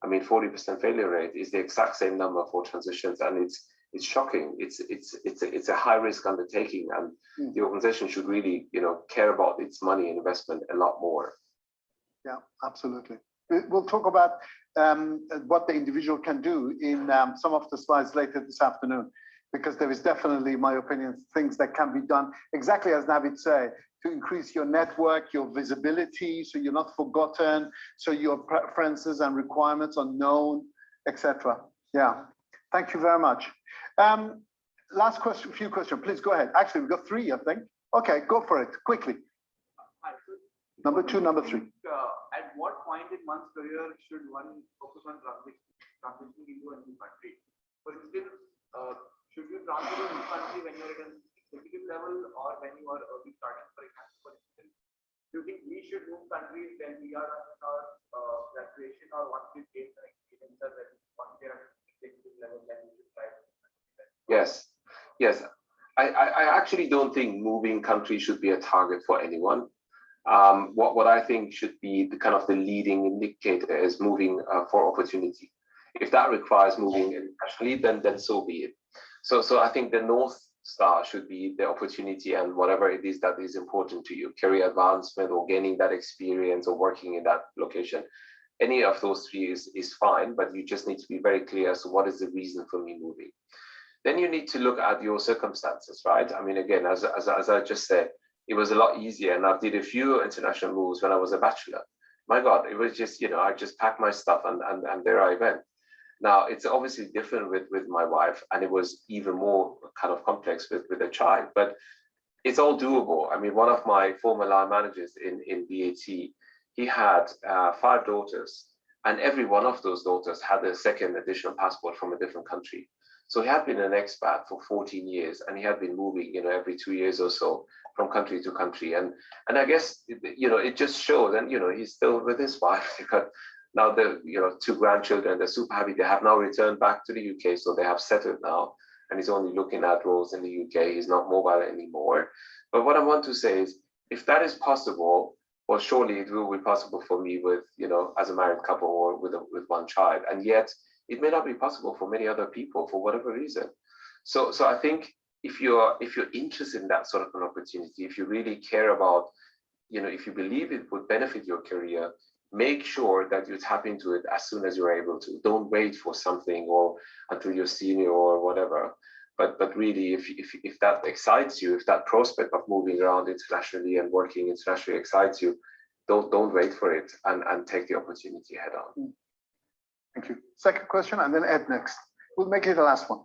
40% failure rate is the exact same number for transitions, and it's shocking. It's a high risk undertaking, and the organization should really, care about its money and investment a lot more. Yeah, absolutely. We'll talk about what the individual can do in some of the slides later this afternoon, because there is definitely, in my opinion, things that can be done, exactly as Navid said, to increase your network, your visibility, so you're not forgotten, so your preferences and requirements are known, etc. Yeah, thank you very much. Last question, few questions, please go ahead. Actually, we've got 3, I think. Okay, go for it, quickly. Number 2, number 3. At what point in one's career should one focus on transitioning into a new country? For instance, should you transfer to a new country when you're at an executive level, or when you are early starting, for example? For instance, do you think we should move countries when we are on our graduation, or once we gain the experience, that once we are at executive level, then we should try? Yes. I actually don't think moving countries should be a target for anyone. What I think should be the kind of the leading indicator is moving for opportunity. If that requires moving internationally, then so be it. So I think the North Star should be the opportunity and whatever it is that is important to you, career advancement or gaining that experience or working in that location. Any of those 3 is fine, but you just need to be very clear as to what is the reason for me moving. Then you need to look at your circumstances, right? Again, as I just said, it was a lot easier, and I did a few international moves when I was a bachelor. My God, it was just, I just packed my stuff and there I went. Now, it's obviously different with my wife, and it was even more kind of complex with a child, but it's all doable. One of my former line managers in BAT, he had 5 daughters, and every one of those daughters had a second additional passport from a different country. So he had been an expat for 14 years, and he had been moving, every 2 years or so from country to country. And I guess, it just showed, and, he's still with his wife. They got now the 2 grandchildren. They're super happy. They have now returned back to the UK, so they have settled now, and he's only looking at roles in the UK. He's not mobile anymore. But what I want to say is, if that is possible, well, surely it will be possible for me with, as a married couple or with 1 child. And yet it may not be possible for many other people for whatever reason. So I think if you're interested in that sort of an opportunity, if you really care about, if you believe it would benefit your career, make sure that you tap into it as soon as you're able to. Don't wait for something or until you're senior or whatever. But really, if that excites you, if that prospect of moving around internationally and working internationally excites you, don't wait for it and take the opportunity head on. Thank you. Second question, and then Ed next. We'll make it the last one.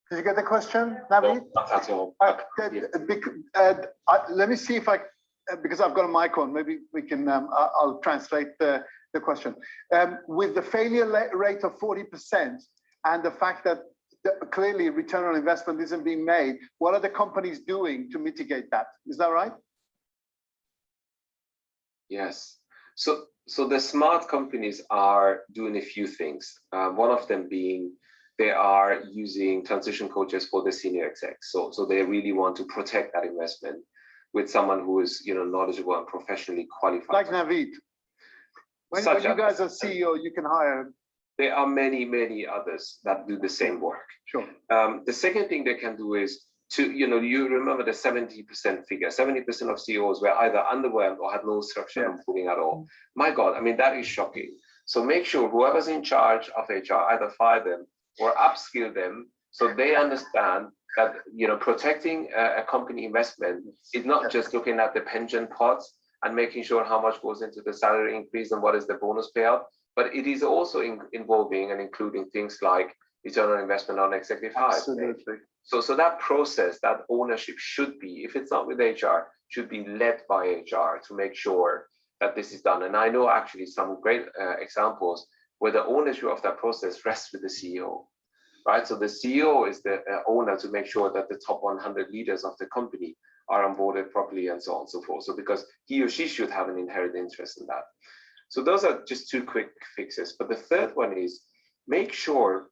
Did you get the question, Navid? No, not at all. Let me see if because I've got a mic on, maybe we can, I'll translate the question. With the failure rate of 40% and the fact that clearly return on investment isn't being made, what are the companies doing to mitigate that? Is that right? Yes. So the smart companies are doing a few things. One of them being they are using transition coaches for the senior execs. So they really want to protect that investment with someone who is knowledgeable and professionally qualified. Like Navid. When such you guys are others. CEO, you can hire. There are many, many others that do the same work. Sure. The second thing they can do is to, you remember the 70% figure. 70% of CEOs were either underwhelmed or had no structure and onboarding at all. My God, I mean, that is shocking. So make sure whoever's in charge of HR either fire them or upskill them so they understand that, protecting a company investment is not just looking at the pension pots and making sure how much goes into the salary increase and what is the bonus payout, but it is also involving and including things like return on investment on executive hires. Absolutely. So that process, that ownership should be, if it's not with HR, should be led by HR to make sure that this is done. And I know actually some great examples where the ownership of that process rests with the CEO, right? So the CEO is the owner to make sure that the top 100 leaders of the company are onboarded properly and so on and so forth. So because he or she should have an inherent interest in that. So those are just two quick fixes. But the third one is make sure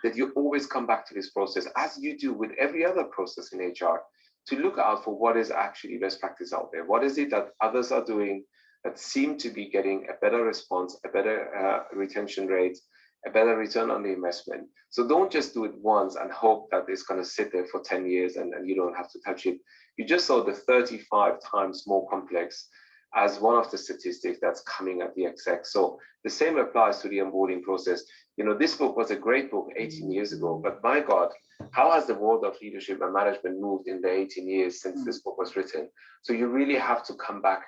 that you always come back to this process, as you do with every other process in HR, to look out for what is actually best practice out there. What is it that others are doing that seem to be getting a better response, a better retention rate, a better return on the investment. So don't just do it once and hope that it's going to sit there for 10 years and you don't have to touch it. You just saw the 35 times more complex as one of the statistics that's coming at the exec. So the same applies to the onboarding process. This book was a great book 18 years ago, but my God, how has the world of leadership and management moved in the 18 years since this book was written? So you really have to come back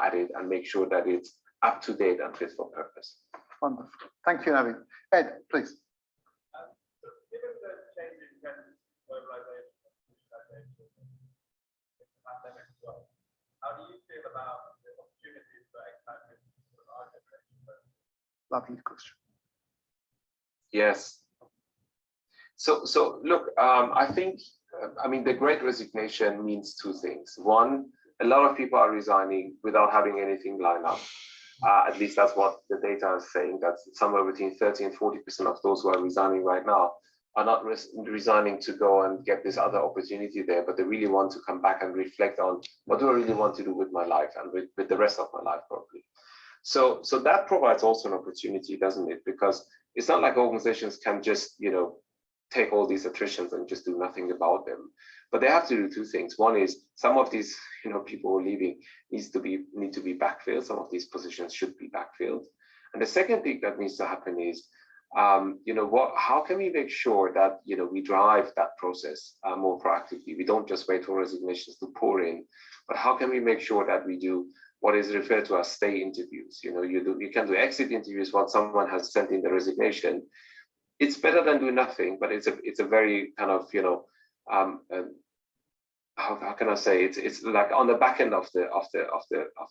at it and make sure that it's up to date and fit for purpose. Wonderful. Thank you, Navid. Ed, please. Given the changing trends, globalization, digitalization, the pandemic as well, how do you feel about the opportunities for expatriates for our generation? Lovely question. Yes. So look, I think, the Great Resignation means two things. One, a lot of people are resigning without having anything lined up. At least that's what the data is saying, that somewhere between 30 and 40% of those who are resigning right now are not resigning to go and get this other opportunity there, but they really want to come back and reflect on what do I really want to do with my life and with the rest of my life probably. So that provides also an opportunity, doesn't it? Because it's not like organizations can just, take all these attritions and just do nothing about them. But they have to do two things. One is some of these, people who are leaving need to be backfilled. Some of these positions should be backfilled. And the second thing that needs to happen is, how can we make sure that, we drive that process more proactively? We don't just wait for resignations to pour in, but how can we make sure that we do what is referred to as stay interviews? You can do exit interviews once someone has sent in the resignation. It's better than doing nothing, but it's a very kind of, how can I say, it's like on the back end of the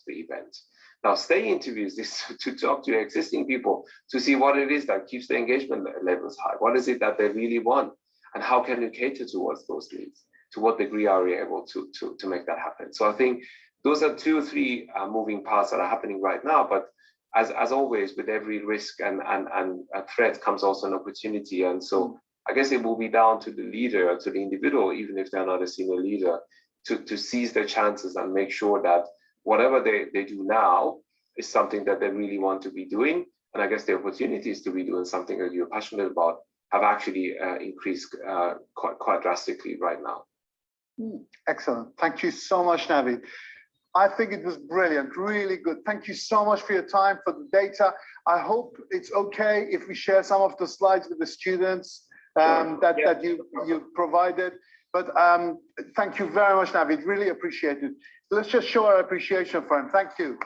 event. Now, stay interviews is to talk to existing people to see what it is that keeps the engagement levels high. What is it that they really want, and how can you cater towards those needs? To what degree are we able to make that happen? So I think those are 2 or 3 moving parts that are happening right now. But as always, with every risk and a threat comes also an opportunity. And so I guess it will be down to the leader, to the individual, even if they're not a senior leader, to seize their chances and make sure that whatever they do now is something that they really want to be doing. And I guess the opportunities to be doing something that you're passionate about have actually increased quite drastically right now. Excellent. Thank you so much, Navid. I think it was brilliant, really good. Thank you so much for your time, for the data. I hope it's okay if we share some of the slides with the students that you provided. But thank you very much, Navid. Really appreciate it. Let's just show our appreciation for him. Thank you.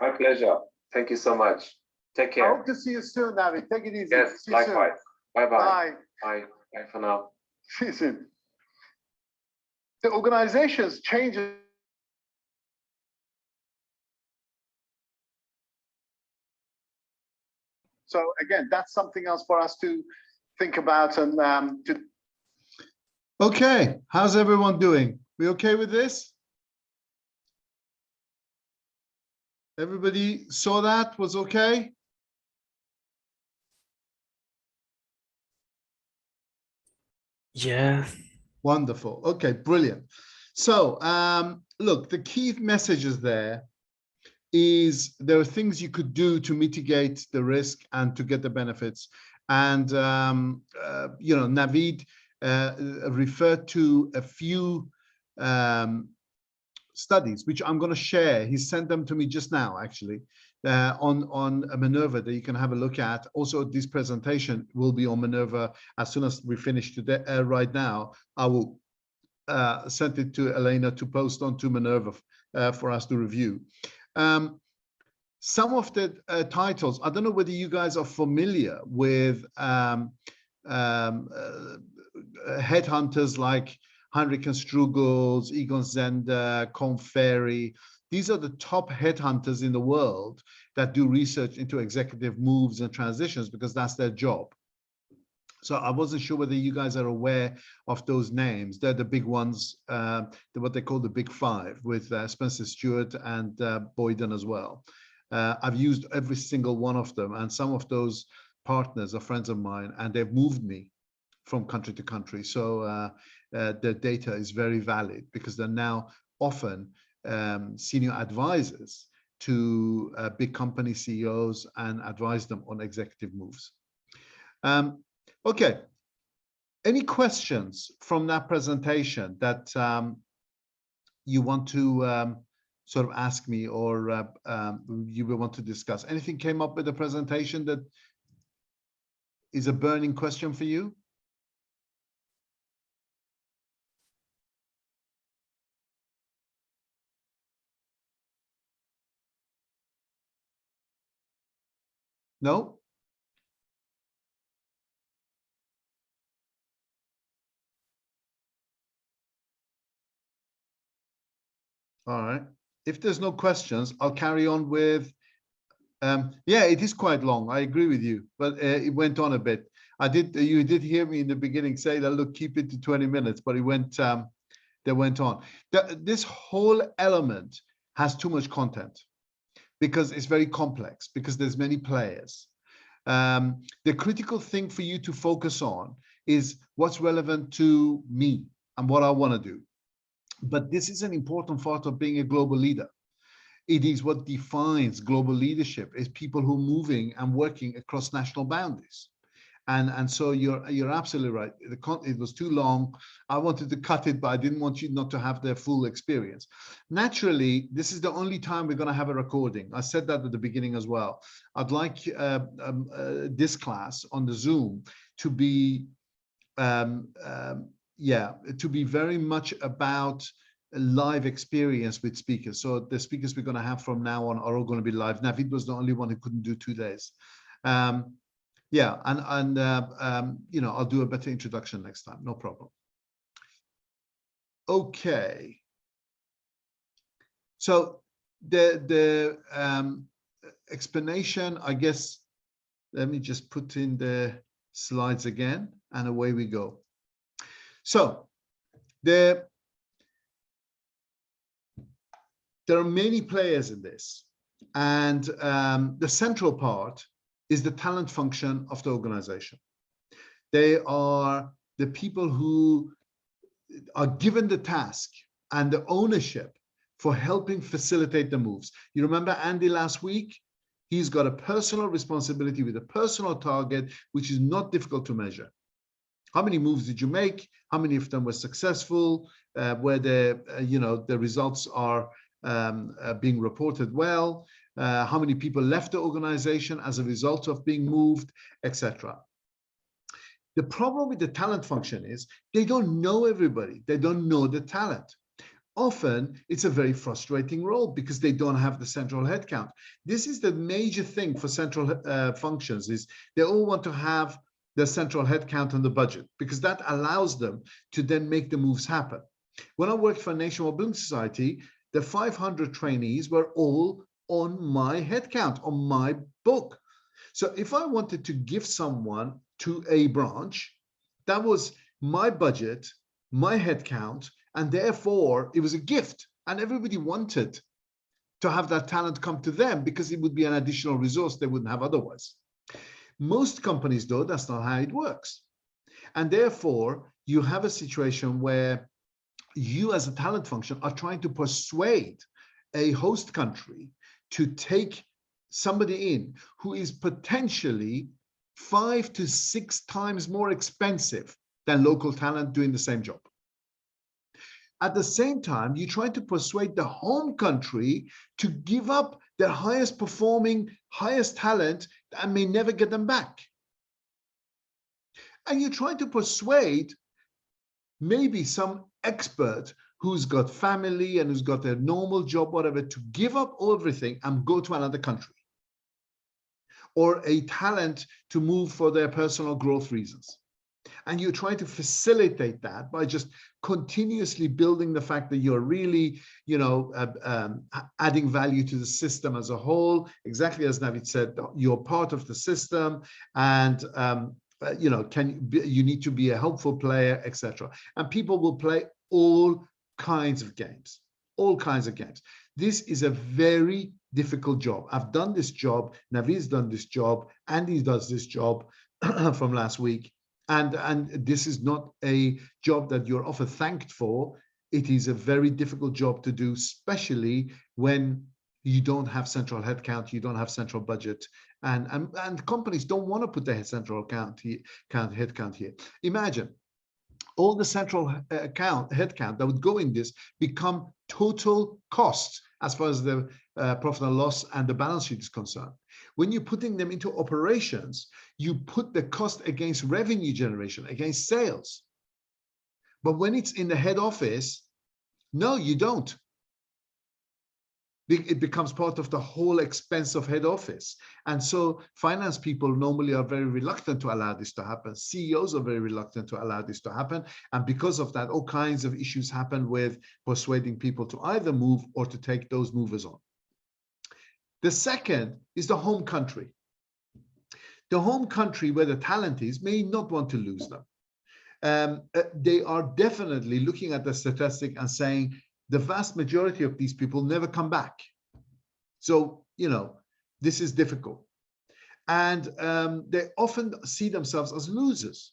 My pleasure. Thank you so much. Take care. I hope to see you soon, Navid. Take it easy. Yes, likewise. Bye-bye. Bye. Bye. Bye for now. See you soon. The organization's changes. So again, that's something else for us to think about and to. Okay, how's everyone doing? We okay with this? Everybody saw that, was okay? Yeah. Wonderful. Okay, brilliant. So look, the key messages there is there are things you could do to mitigate the risk and to get the benefits. And, you know, Navid referred to a few studies, which I'm going to share. He sent them to me just now, actually, on Minerva that you can have a look at. Also, this presentation will be on Minerva as soon as we finish today. Right now, I will send it to Elena to post onto Minerva for us to review. Some of the titles, I don't know whether you guys are familiar with headhunters like Heinrich and Strugels, Egon Zender, Colm Ferry. These are the top headhunters in the world that do research into executive moves and transitions because that's their job. So I wasn't sure whether you guys are aware of those names. They're the big ones, what they call the big five, with Spencer Stewart and Boyden as well. I've used every single one of them, and some of those partners are friends of mine, and they've moved me from country to country. So their data is very valid because they're now often senior advisors to big company CEOs and advise them on executive moves. Okay, any questions from that presentation that you want to sort of ask me, or you will want to discuss? Anything came up with the presentation that is a burning question for you? No? All right. If there's no questions, I'll carry on with, yeah, it is quite long. I agree with you, but it went on a bit. You did hear me in the beginning say that, look, keep it to 20 minutes, but it went, they went on. This whole element has too much content because it's very complex, because there's many players. The critical thing for you to focus on is what's relevant to me and what I want to do. But this is an important part of being a global leader. It is what defines global leadership, is people who are moving and working across national boundaries. And so you're absolutely right. It was too long. I wanted to cut it, but I didn't want you not to have the full experience. Naturally, this is the only time we're going to have a recording. I said that at the beginning as well. I'd like this class on the Zoom to be to be very much about a live experience with speakers. So the speakers we're going to have from now on are all going to be live. Navid was the only one who couldn't do 2 days. Yeah, and you know, I'll do a better introduction next time, no problem. Okay. So the explanation, I guess, let me just put in the slides again, and away we go. So there are many players in this, and the central part is the talent function of the organization. They are the people who are given the task and the ownership for helping facilitate the moves. You remember Andy last week? He's got a personal responsibility with a personal target, which is not difficult to measure. How many moves did you make? How many of them were successful? Where the results are being reported well? How many people left the organization as a result of being moved, etc. The problem with the talent function is they don't know everybody. They don't know the talent. Often it's a very frustrating role because they don't have the central headcount. This is the major thing for central functions, is they all want to have the central headcount on the budget, because that allows them to then make the moves happen. When I worked for Nationwide Building Society, the 500 trainees were all on my headcount, on my book. So if I wanted to give someone to a branch, that was my budget, my headcount, and therefore it was a gift. And everybody wanted to have that talent come to them because it would be an additional resource they wouldn't have otherwise. Most companies, though, that's not how it works. And therefore, you have a situation where you as a talent function are trying to persuade a host country to take somebody in who is potentially 5 to 6 times more expensive than local talent doing the same job. At the same time, you try to persuade the home country to give up their highest performing, highest talent and may never get them back. And you try to persuade maybe some expert who's got family and who's got a normal job, whatever, to give up everything and go to another country. Or a talent to move for their personal growth reasons. And you try to facilitate that by just continuously building the fact that you're really, adding value to the system as a whole. Exactly as Navid said, you're part of the system, and you need to be a helpful player, etc. And people will play all kinds of games, all kinds of games. This is a very difficult job. I've done this job. Navid's done this job. Andy does this job from last week. And this is not a job that you're often thanked for. It is a very difficult job to do, especially when you don't have central headcount, you don't have central budget, and companies don't want to put their central headcount here. Imagine all the central headcount that would go in this become total costs as far as the profit and loss and the balance sheet is concerned. When you're putting them into operations, you put the cost against revenue generation, against sales. But when it's in the head office, no, you don't. It becomes part of the whole expense of head office. And so finance people normally are very reluctant to allow this to happen. CEOs are very reluctant to allow this to happen. And because of that, all kinds of issues happen with persuading people to either move or to take those movers on. The second is the home country. The home country where the talent is may not want to lose them. They are definitely looking at the statistic and saying the vast majority of these people never come back. So, this is difficult. And they often see themselves as losers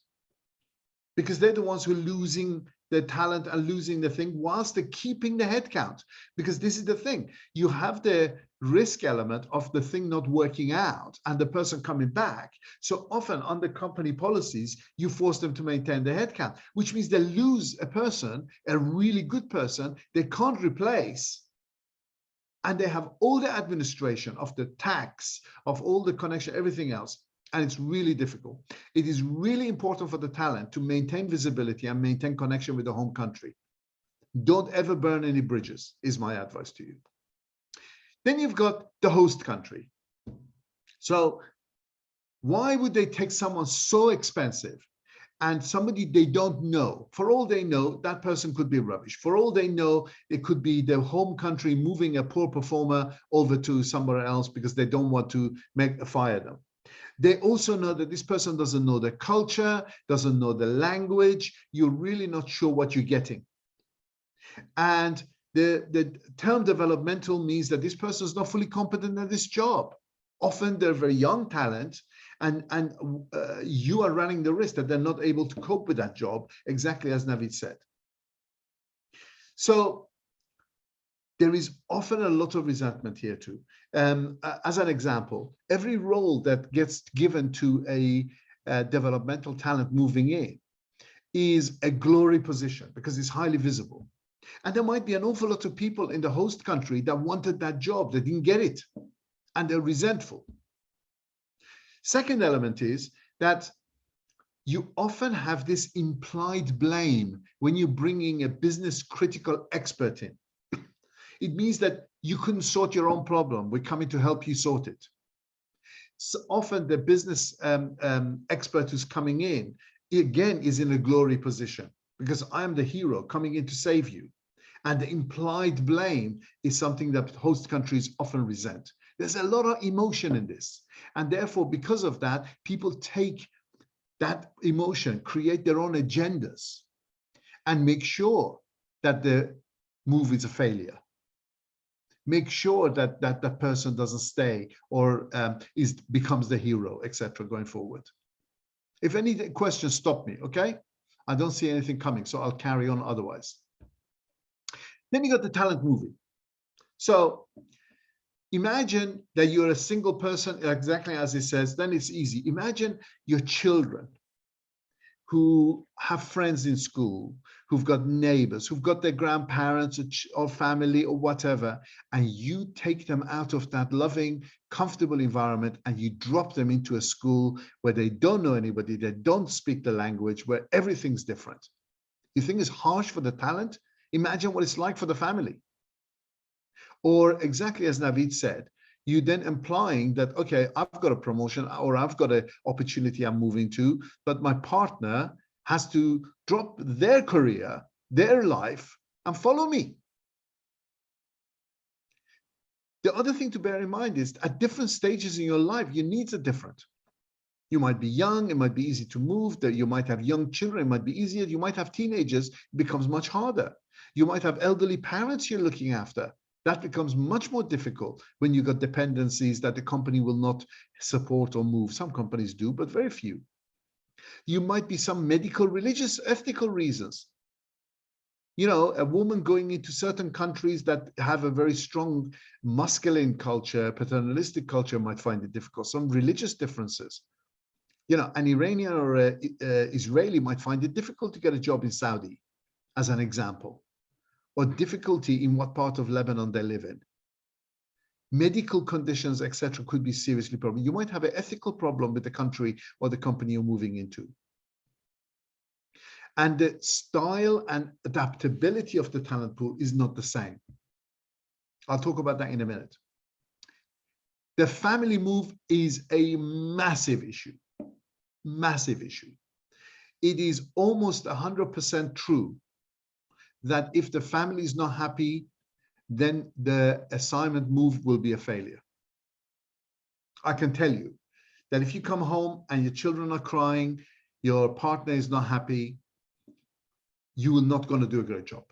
because they're the ones who are losing the talent and losing the thing whilst they're keeping the headcount. Because this is the thing, you have the risk element of the thing not working out and the person coming back. So often under company policies, you force them to maintain the headcount, which means they lose a person, a really good person they can't replace. And they have all the administration of the tax, of all the connection, everything else. And it's really difficult. It is really important for the talent to maintain visibility and maintain connection with the home country. Don't ever burn any bridges, is my advice to you. Then you've got the host country. So why would they take someone so expensive and somebody they don't know? For all they know, that person could be rubbish. For all they know, it could be the home country moving a poor performer over to somewhere else because they don't want to fire them. They also know that this person doesn't know the culture, doesn't know the language. You're really not sure what you're getting. And the term developmental means that this person is not fully competent at this job. Often they're very young talent, and you are running the risk that they're not able to cope with that job, exactly as Navid said. So there is often a lot of resentment here too. As an example, every role that gets given to a developmental talent moving in is a glory position because it's highly visible. And there might be an awful lot of people in the host country that wanted that job, they didn't get it, and they're resentful. Second element is that you often have this implied blame when you're bringing a business critical expert in. It means that you couldn't sort your own problem. We're coming to help you sort it. So often the business expert who's coming in, again, is in a glory position because I'm the hero coming in to save you. And the implied blame is something that host countries often resent. There's a lot of emotion in this. And therefore, because of that, people take that emotion, create their own agendas, and make sure that the move is a failure. Make sure that that person doesn't stay or becomes the hero, etc. going forward. If any questions, stop me, okay? I don't see anything coming, so I'll carry on otherwise. Then you got the talent moving. So Imagine that you're a single person, exactly as it says, then it's easy. Imagine your children who have friends in school, who've got neighbors, who've got their grandparents or family or whatever, and you take them out of that loving, comfortable environment and you drop them into a school where they don't know anybody, they don't speak the language, where everything's different. You think it's harsh for the talent? Imagine what it's like for the family. Or exactly as Naveed said, you then implying that, okay, I've got a promotion or I've got an opportunity I'm moving to, but my partner has to drop their career, their life, and follow me. The other thing to bear in mind is at different stages in your life, your needs are different. You might be young, it might be easy to move, that you might have young children, it might be easier. You might have teenagers, it becomes much harder. You might have elderly parents you're looking after. That becomes much more difficult when you've got dependencies that the company will not support or move. Some companies do, but very few. You might be some medical, religious, ethical reasons. You know, a woman going into certain countries that have a very strong masculine culture, paternalistic culture might find it difficult. Some religious differences. You know, an Iranian or a Israeli might find it difficult to get a job in Saudi, as an example, or difficulty in what part of Lebanon they live in. Medical conditions, etc., could be seriously problem. You might have an ethical problem with the country or the company you're moving into. And the style and adaptability of the talent pool is not the same. I'll talk about that in a minute. The family move is a massive issue. Massive issue. It is almost 100% true that if the family is not happy, then the assignment move will be a failure. I can tell you that if you come home and your children are crying, your partner is not happy, you will not going to do a great job.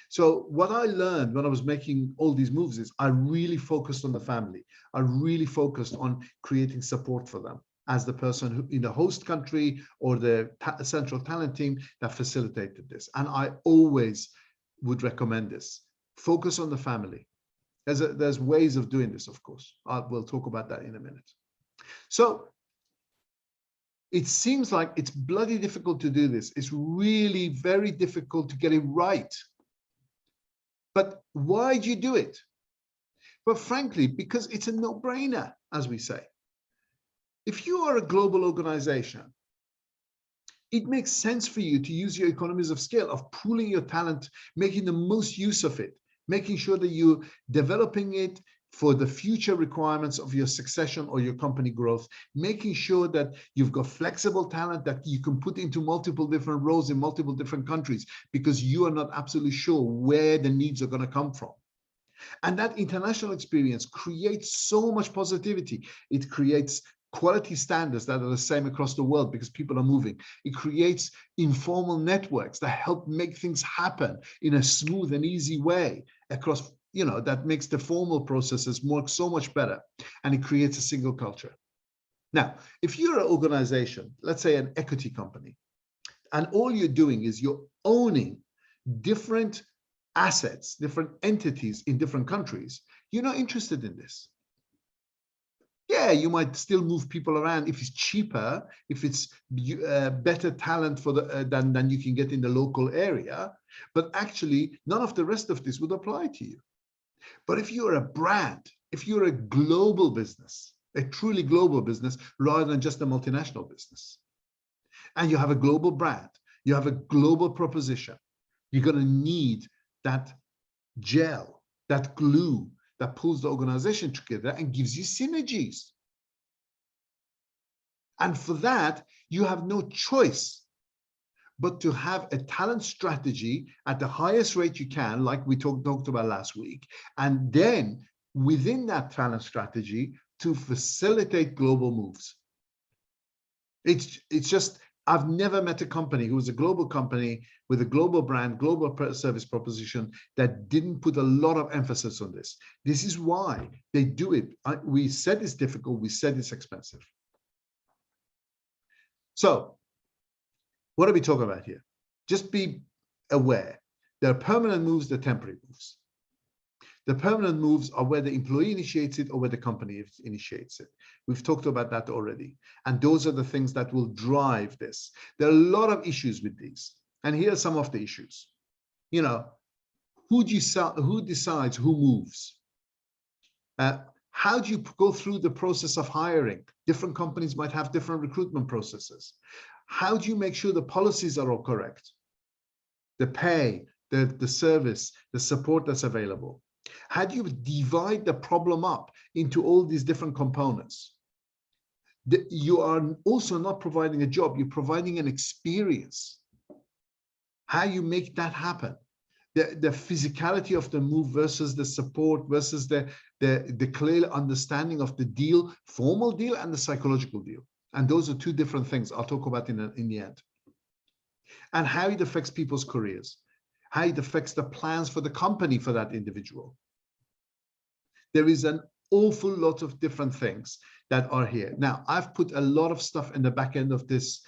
So what I learned when I was making all these moves is I really focused on the family. I really focused on creating support for them as the person who, in the host country or the central talent team that facilitated this. And I always would recommend this. Focus on the family. There's ways of doing this, of course. We'll talk about that in a minute. So it seems like it's bloody difficult to do this. It's really very difficult to get it right. But why do you do it? Well, frankly, because it's a no-brainer, as we say. If you are a global organization, it makes sense for you to use your economies of scale of pooling your talent, making the most use of it, making sure that you're developing it for the future requirements of your succession or your company growth, making sure that you've got flexible talent that you can put into multiple different roles in multiple different countries because you are not absolutely sure where the needs are going to come from. And that international experience creates so much positivity. It creates quality standards that are the same across the world because people are moving. It creates informal networks that help make things happen in a smooth and easy way across, you know, that makes the formal processes work so much better. And it creates a single culture. Now, if you're an organization, let's say an equity company, and all you're doing is you're owning different assets, different entities in different countries, you're not interested in this. Yeah, you might still move people around if it's cheaper, if it's better talent for the than you can get in the local area, but actually none of the rest of this would apply to you. But if you're a brand, if you're a global business, a truly global business rather than just a multinational business, and you have a global brand, you have a global proposition, you're going to need that gel, that glue that pulls the organization together and gives you synergies. And for that, you have no choice but to have a talent strategy at the highest rate you can, like we talked about last week, and then within that talent strategy to facilitate global moves. It's just, I've never met a company who was a global company with a global brand, global service proposition that didn't put a lot of emphasis on this. This is why they do it. We said it's difficult. We said it's expensive. So what are we talking about here? Just be aware. There are permanent moves, there are temporary moves. The permanent moves are where the employee initiates it or where the company initiates it. We've talked about that already. And those are the things that will drive this. There are a lot of issues with these. And here are some of the issues. You know, who decides who moves? How do you go through the process of hiring? Different companies might have different recruitment processes. How do you make sure the policies are all correct? The pay, the service, the support that's available. How do you divide the problem up into all these different components? You are also not providing a job, you're providing an experience. How you make that happen? The physicality of the move versus the support versus the clear understanding of the deal, formal deal and the psychological deal. And those are two different things I'll talk about in the end. And how it affects people's careers, how it affects the plans for the company for that individual. There is an awful lot of different things that are here. Now, I've put a lot of stuff in the back end of this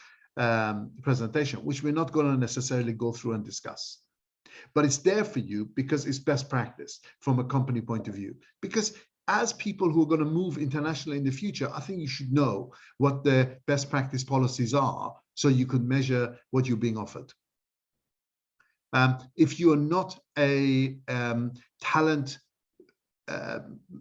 presentation, which we're not going to necessarily go through and discuss. But it's there for you because it's best practice from a company point of view. Because as people who are going to move internationally in the future, I think you should know what the best practice policies are so you could measure what you're being offered. If you are not a talent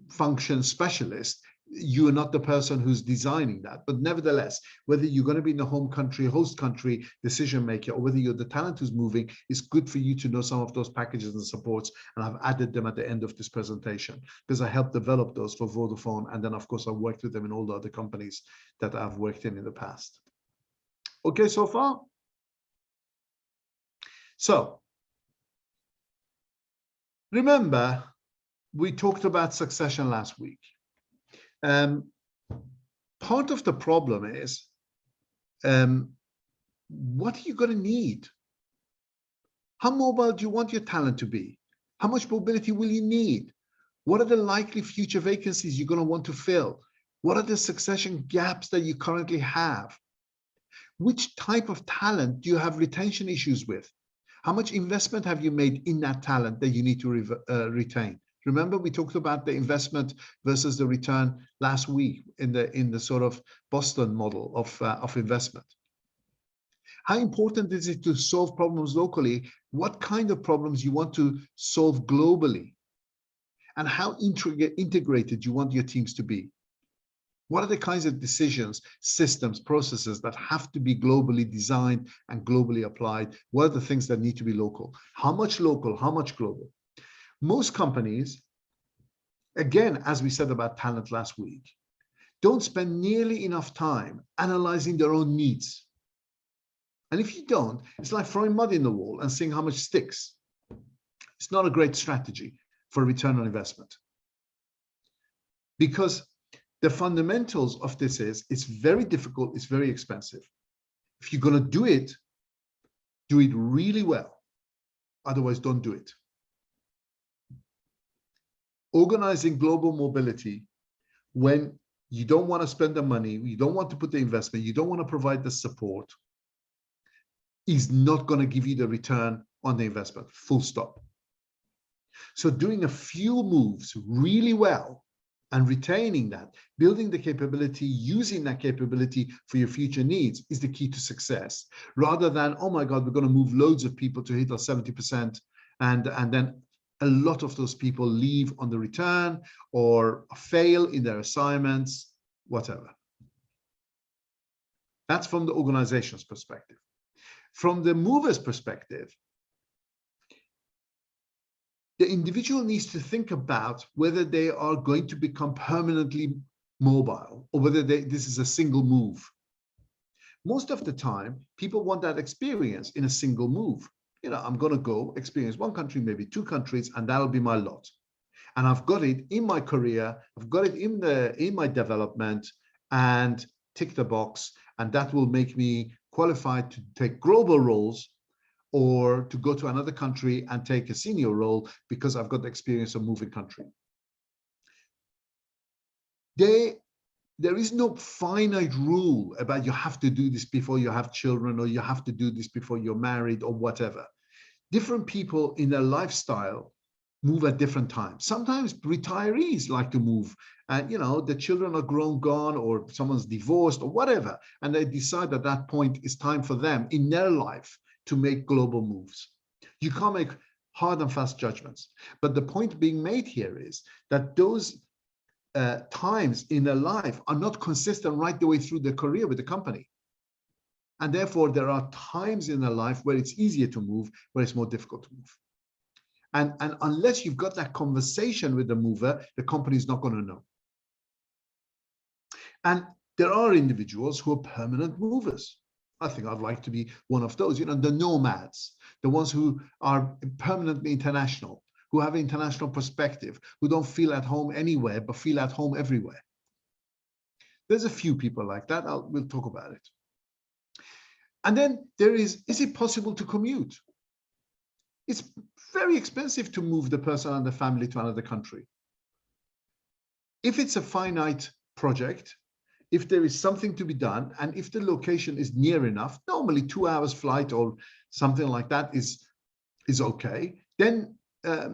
function specialist, you are not the person who's designing that. But nevertheless, whether you're going to be in the home country, host country decision maker, or whether you're the talent who's moving, it's good for you to know some of those packages and supports. And I've added them at the end of this presentation because I helped develop those for Vodafone. And then, of course, I worked with them in all the other companies that I've worked in the past. Okay, so far? So, remember, we talked about succession last week. Part of the problem is, what are you going to need? How mobile do you want your talent to be? How much mobility will you need? What are the likely future vacancies you're going to want to fill? What are the succession gaps that you currently have? Which type of talent do you have retention issues with? How much investment have you made in that talent that you need to retain? Remember, we talked about the investment versus the return last week in the sort of Boston model of investment. How important is it to solve problems locally? What kind of problems you want to solve globally? And how integrated you want your teams to be? What are the kinds of decisions, systems, processes that have to be globally designed and globally applied? What are the things that need to be local? How much local, how much global? Most companies, again, as we said about talent last week, don't spend nearly enough time analyzing their own needs. And if you don't, it's like throwing mud in the wall and seeing how much sticks. It's not a great strategy for return on investment. Because the fundamentals of this is, it's very difficult, it's very expensive. If you're going to do it really well. Otherwise, don't do it. Organizing global mobility when you don't want to spend the money, you don't want to put the investment, you don't want to provide the support, is not going to give you the return on the investment, full stop. So doing a few moves really well and retaining that, building the capability, using that capability for your future needs is the key to success, rather than, oh my God, we're going to move loads of people to hit our 70%, and then a lot of those people leave on the return or fail in their assignments, whatever. That's from the organization's perspective. From the mover's perspective, the individual needs to think about whether they are going to become permanently mobile or whether this is a single move. Most of the time, people want that experience in a single move. You know, I'm going to go experience one country, maybe two countries, and that'll be my lot. And I've got it in my career, I've got it in my development, and tick the box, and that will make me qualified to take global roles or to go to another country and take a senior role because I've got the experience of moving country. There is no finite rule about you have to do this before you have children, or you have to do this before you're married, or whatever. Different people in their lifestyle move at different times. Sometimes retirees like to move, and the children are grown, gone, or someone's divorced or whatever, and they decide at that point it's time for them in their life to make global moves. You can't make hard and fast judgments, but the point being made here is that those times in their life are not consistent right the way through their career with the company. And therefore, there are times in their life where it's easier to move, where it's more difficult to move. And unless you've got that conversation with the mover, the company is not going to know. And there are individuals who are permanent movers. I think I'd like to be one of those, the nomads, the ones who are permanently international, who have an international perspective, who don't feel at home anywhere, but feel at home everywhere. There's a few people like that. We'll talk about it. And then there is it possible to commute? It's very expensive to move the person and the family to another country. If it's a finite project, if there is something to be done, and if the location is near enough, normally 2 hours flight or something like that is okay, then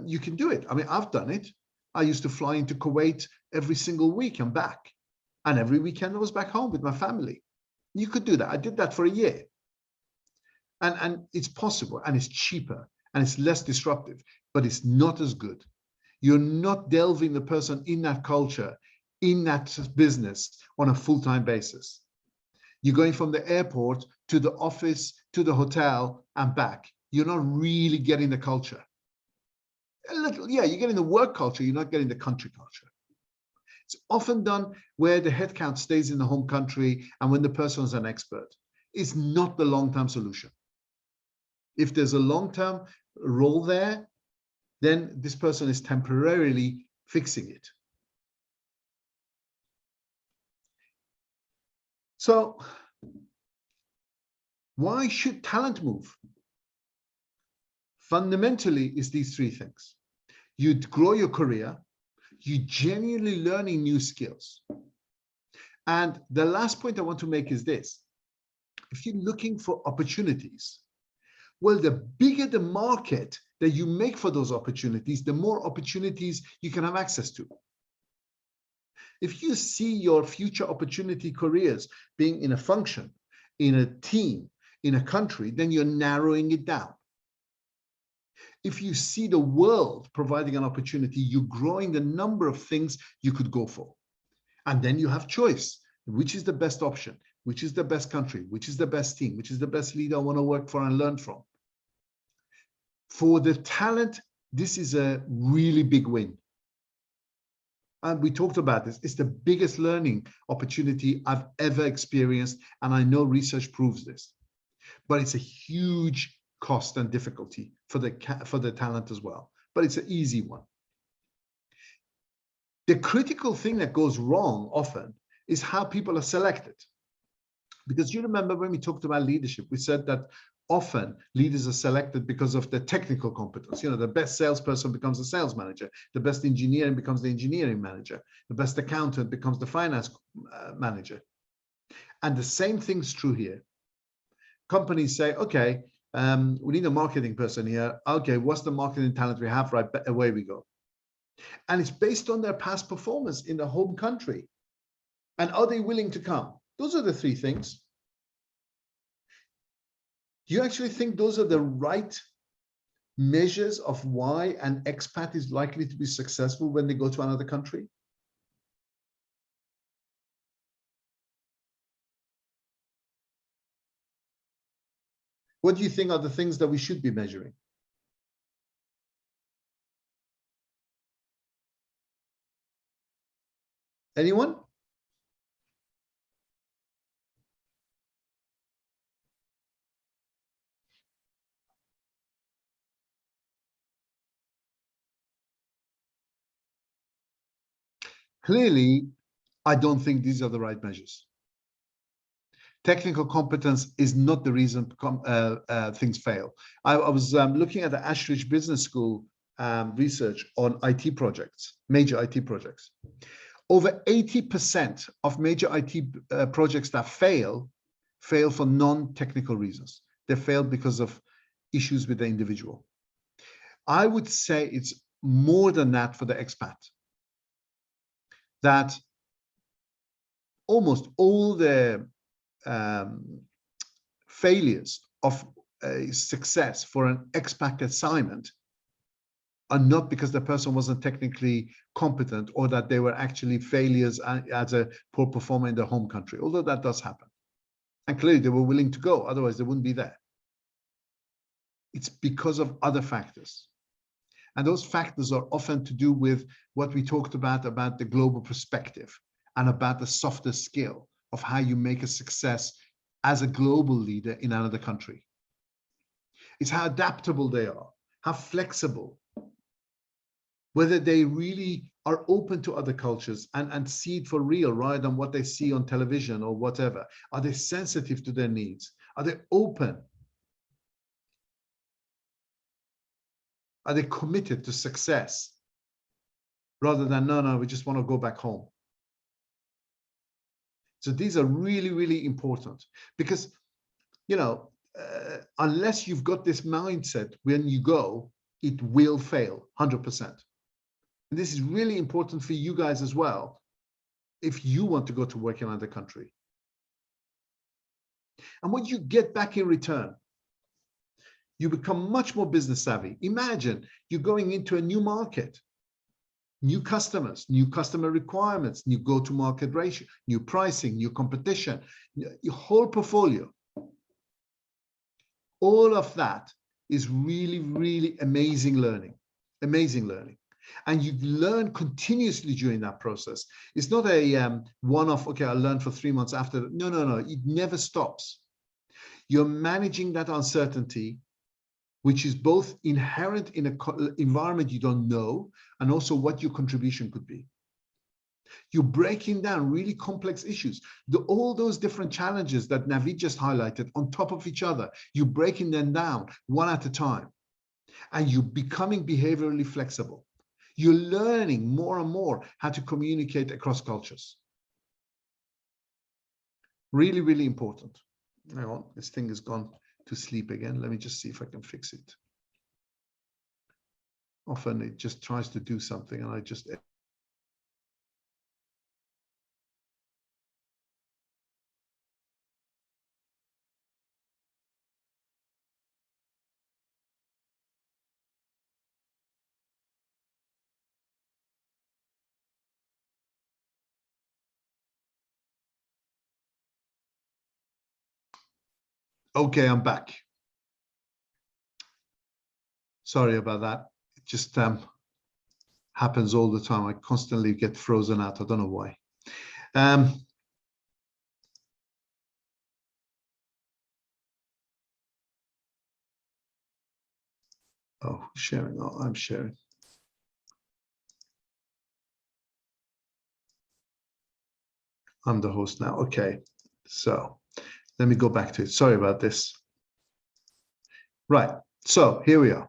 you can do it. I mean, I've done it. I used to fly into Kuwait every single week and back. And every weekend I was back home with my family. You could do that. I did that for a year. And it's possible, and it's cheaper, and it's less disruptive, but it's not as good. You're not delving the person in that culture, in that business on a full-time basis. You're going from the airport to the office, to the hotel and back. You're not really getting the culture. A little, yeah, you're getting the work culture. You're not getting the country culture. It's often done where the headcount stays in the home country and when the person is an expert. It's not the long-term solution. If there's a long-term role there, then this person is temporarily fixing it. So why should talent move? Fundamentally, it's these three things. You grow your career, you genuinely learning new skills. And the last point I want to make is this. If you're looking for opportunities, well, the bigger the market that you make for those opportunities, the more opportunities you can have access to. If you see your future opportunity careers being in a function, in a team, in a country, then you're narrowing it down. If you see the world providing an opportunity, you're growing the number of things you could go for. And then you have choice. Which is the best option? Which is the best country? Which is the best team? Which is the best leader I want to work for and learn from? For the talent, this is a really big win. And we talked about this. It's the biggest learning opportunity I've ever experienced. And I know research proves this. But it's a huge cost and difficulty for the talent as well. But it's an easy one. The critical thing that goes wrong often is how people are selected. Because you remember when we talked about leadership, we said that often leaders are selected because of their technical competence. The best salesperson becomes a sales manager. The best engineer becomes the engineering manager. The best accountant becomes the finance manager. And the same thing's true here. Companies say, okay, we need a marketing person here. Okay, what's the marketing talent we have? Right, away we go. And it's based on their past performance in the home country. And are they willing to come? Those are the three things. Do you actually think those are the right measures of why an expat is likely to be successful when they go to another country? What do you think are the things that we should be measuring? Anyone? Clearly, I don't think these are the right measures. Technical competence is not the reason things fail. I was looking at the Ashridge Business School research on IT projects, major IT projects. Over 80% of major IT projects that fail for non-technical reasons. They fail because of issues with the individual. I would say it's more than that for the expat. That almost all the failures of a success for an expat assignment are not because the person wasn't technically competent or that they were actually failures as a poor performer in their home country, although that does happen. And clearly they were willing to go, otherwise they wouldn't be there. It's because of other factors. And those factors are often to do with what we talked about the global perspective and about the softer skill of how you make a success as a global leader in another country. It's how adaptable they are, how flexible, whether they really are open to other cultures and see it for real rather than what they see on television or whatever. Are they sensitive to their needs? Are they open? Are they committed to success rather than, no, we just want to go back home? So these are really, really important because, you know, unless you've got this mindset when you go, it will fail 100%. And this is really important for you guys as well, if you want to go to work in another country. And what you get back in return, you become much more business savvy. Imagine you're going into a new market, new customers, new customer requirements, new go-to-market ratio, new pricing, new competition, your whole portfolio. All of that is really, really amazing learning, amazing learning. And you learn continuously during that process. It's not a one-off, okay, I learned for 3 months after. No, it never stops. You're managing that uncertainty, which is both inherent in an environment you don't know, and also what your contribution could be. You're breaking down really complex issues. All those different challenges that Navid just highlighted on top of each other, you're breaking them down one at a time. And you're becoming behaviorally flexible. You're learning more and more how to communicate across cultures. Really, really important. Hang on, this thing has gone to sleep again. Let me just see if I can fix it. Often it just tries to do something and I just... Okay, I'm back. Sorry about that. It just happens all the time. I constantly get frozen out. I don't know why. Oh, sharing. Oh, I'm sharing. I'm the host now. Okay, so let me go back to it. Sorry about this. Right, so here we are.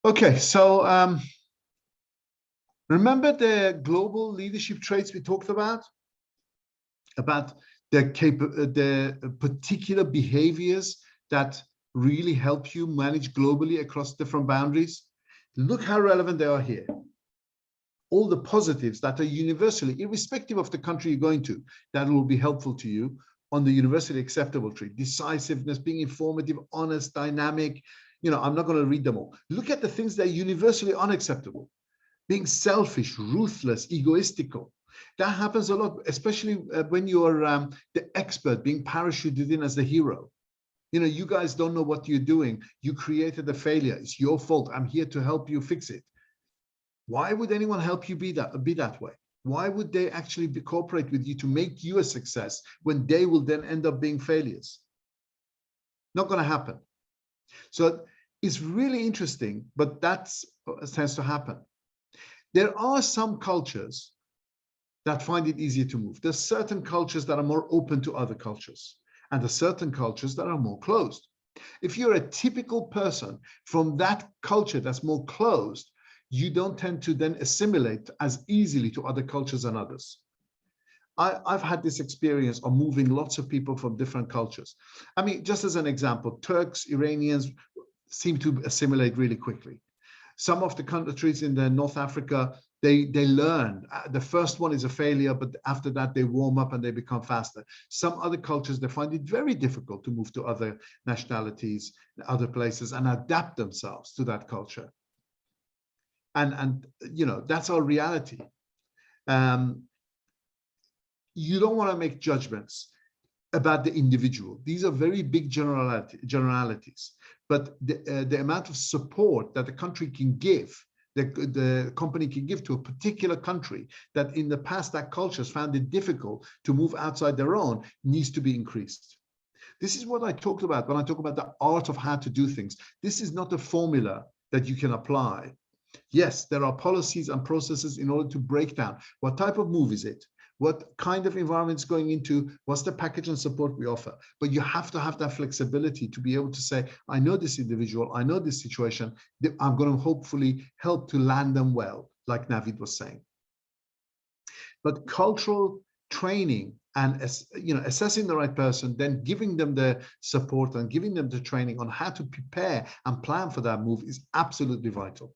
Okay, so remember the global leadership traits we talked about the particular behaviors that really help you manage globally across different boundaries? Look how relevant they are here. All the positives that are universally, irrespective of the country you're going to, that will be helpful to you on the universally acceptable trait. Decisiveness, being informative, honest, dynamic. You know, I'm not going to read them all. Look at the things that are universally unacceptable. Being selfish, ruthless, egoistical. That happens a lot, especially when you're the expert, being parachuted in as the hero. You know, you guys don't know what you're doing. You created a failure. It's your fault. I'm here to help you fix it. Why would anyone help you be that way? Why would they actually cooperate with you to make you a success when they will then end up being failures? Not going to happen. So it's really interesting, but that tends to happen. There are some cultures that find it easier to move. There's certain cultures that are more open to other cultures, and there's certain cultures that are more closed. If you're a typical person from that culture that's more closed, you don't tend to then assimilate as easily to other cultures and others. I've had this experience of moving lots of people from different cultures. I mean, just as an example, Turks, Iranians, seem to assimilate really quickly. Some of the countries in the North Africa, they learn. The first one is a failure, but after that they warm up and they become faster. Some other cultures, they find it very difficult to move to other nationalities, other places, and adapt themselves to that culture. And you know, that's our reality. You don't want to make judgments about the individual. These are very big generalities, but the amount of support that the country can give, the company can give to a particular country that in the past that culture has found it difficult to move outside their own, needs to be increased. This is what I talked about when I talk about the art of how to do things. This is not a formula that you can apply. Yes, there are policies and processes in order to break down what type of move is it, what kind of environment it's going into, what's the package and support we offer. But you have to have that flexibility to be able to say, I know this individual, I know this situation, I'm going to hopefully help to land them well, like Navid was saying. But cultural training and, you know, assessing the right person, then giving them the support and giving them the training on how to prepare and plan for that move is absolutely vital.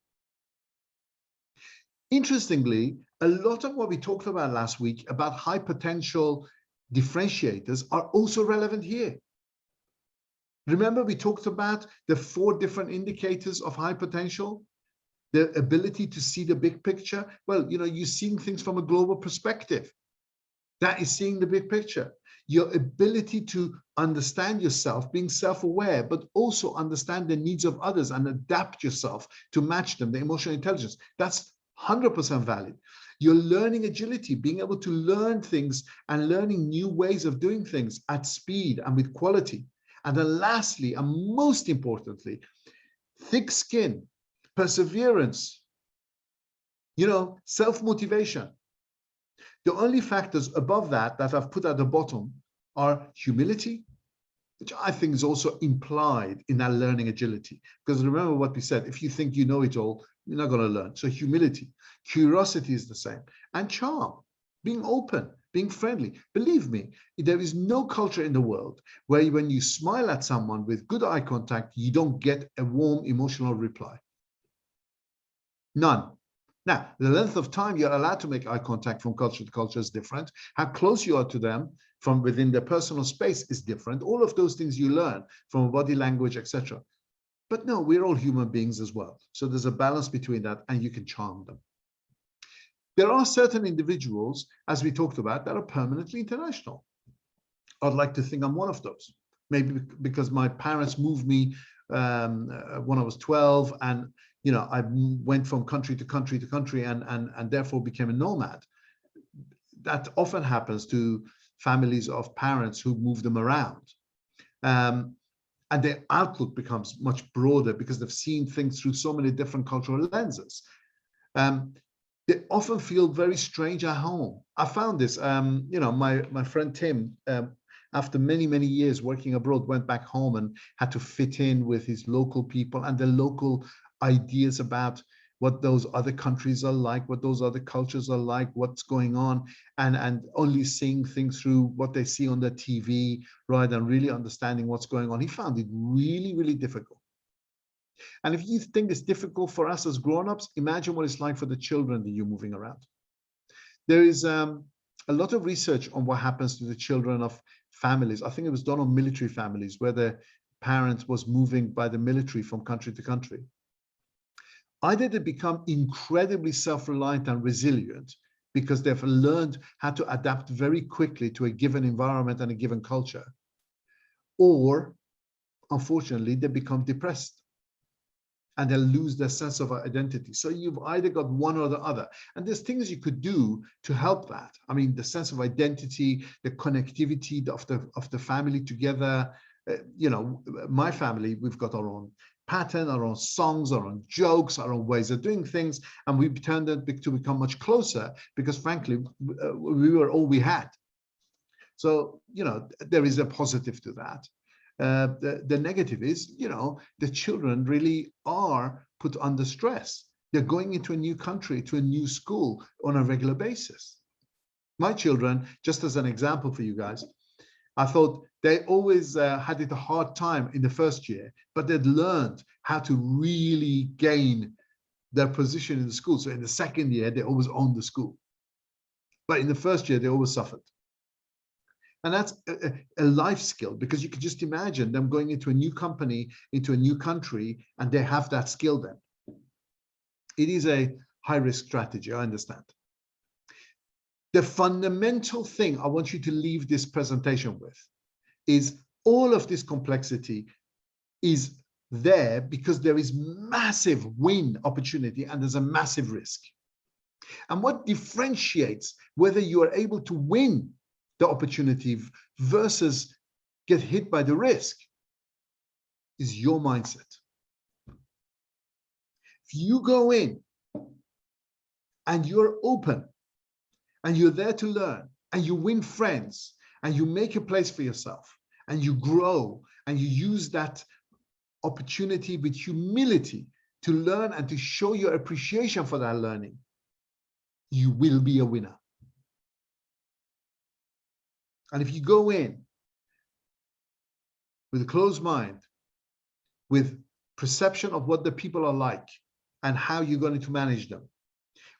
Interestingly, a lot of what we talked about last week about high potential differentiators are also relevant here. Remember, we talked about the 4 different indicators of high potential, the ability to see the big picture. Well, you know, you're seeing things from a global perspective. That is seeing the big picture. Your ability to understand yourself, being self-aware, but also understand the needs of others and adapt yourself to match them, the emotional intelligence. That's 100% valid. You're learning agility, being able to learn things and learning new ways of doing things at speed and with quality. And then lastly, and most importantly, thick skin, perseverance, you know, self-motivation. The only factors above that I've put at the bottom are humility, which I think is also implied in that learning agility. Because remember what we said, if you think you know it all, you're not going to learn. So humility, curiosity is the same. And charm, being open, being friendly. Believe me, there is no culture in the world where when you smile at someone with good eye contact, you don't get a warm emotional reply. None. Now, the length of time you're allowed to make eye contact from culture to culture is different. How close you are to them from within their personal space is different. All of those things you learn from body language, etc. But no, we're all human beings as well. So there's a balance between that, and you can charm them. There are certain individuals, as we talked about, that are permanently international. I'd like to think I'm one of those. Maybe because my parents moved me when I was 12, and you know, I went from country to country to country, and therefore became a nomad. That often happens to families of parents who move them around. And their outlook becomes much broader because they've seen things through so many different cultural lenses. They often feel very strange at home. I found this, you know, my friend Tim, after many, many years working abroad, went back home and had to fit in with his local people and the local ideas about what those other countries are like, what those other cultures are like, what's going on, and only seeing things through what they see on the TV, rather than really understanding what's going on. He found it really, really difficult. And if you think it's difficult for us as grown-ups, imagine what it's like for the children that you're moving around. There is a lot of research on what happens to the children of families. I think it was done on military families, where the parent was moving by the military from country to country. Either they become incredibly self-reliant and resilient because they've learned how to adapt very quickly to a given environment and a given culture, or unfortunately they become depressed and they lose their sense of identity. So you've either got one or the other, and there's things you could do to help that. I mean, the sense of identity, the connectivity of the family together. You know, my family, we've got our own pattern, our own songs, our own jokes, our own ways of doing things, and we turned to become much closer because, frankly, we were all we had. So, you know, there is a positive to that. The negative is, you know, the children really are put under stress. They're going into a new country, to a new school on a regular basis. My children, just as an example for you guys, I thought they always had it a hard time in the first year, but they'd learned how to really gain their position in the school. So in the second year, they always owned the school. But in the first year, they always suffered. And that's a life skill, because you can just imagine them going into a new company, into a new country, and they have that skill then. It is a high-risk strategy, I understand. The fundamental thing I want you to leave this presentation with is all of this complexity is there because there is massive win opportunity and there's a massive risk. And what differentiates whether you are able to win the opportunity versus get hit by the risk is your mindset. If you go in and you're open and you're there to learn and you win friends and you make a place for yourself and you grow and you use that opportunity with humility to learn and to show your appreciation for that learning, you will be a winner. And if you go in with a closed mind, with perception of what the people are like and how you're going to manage them,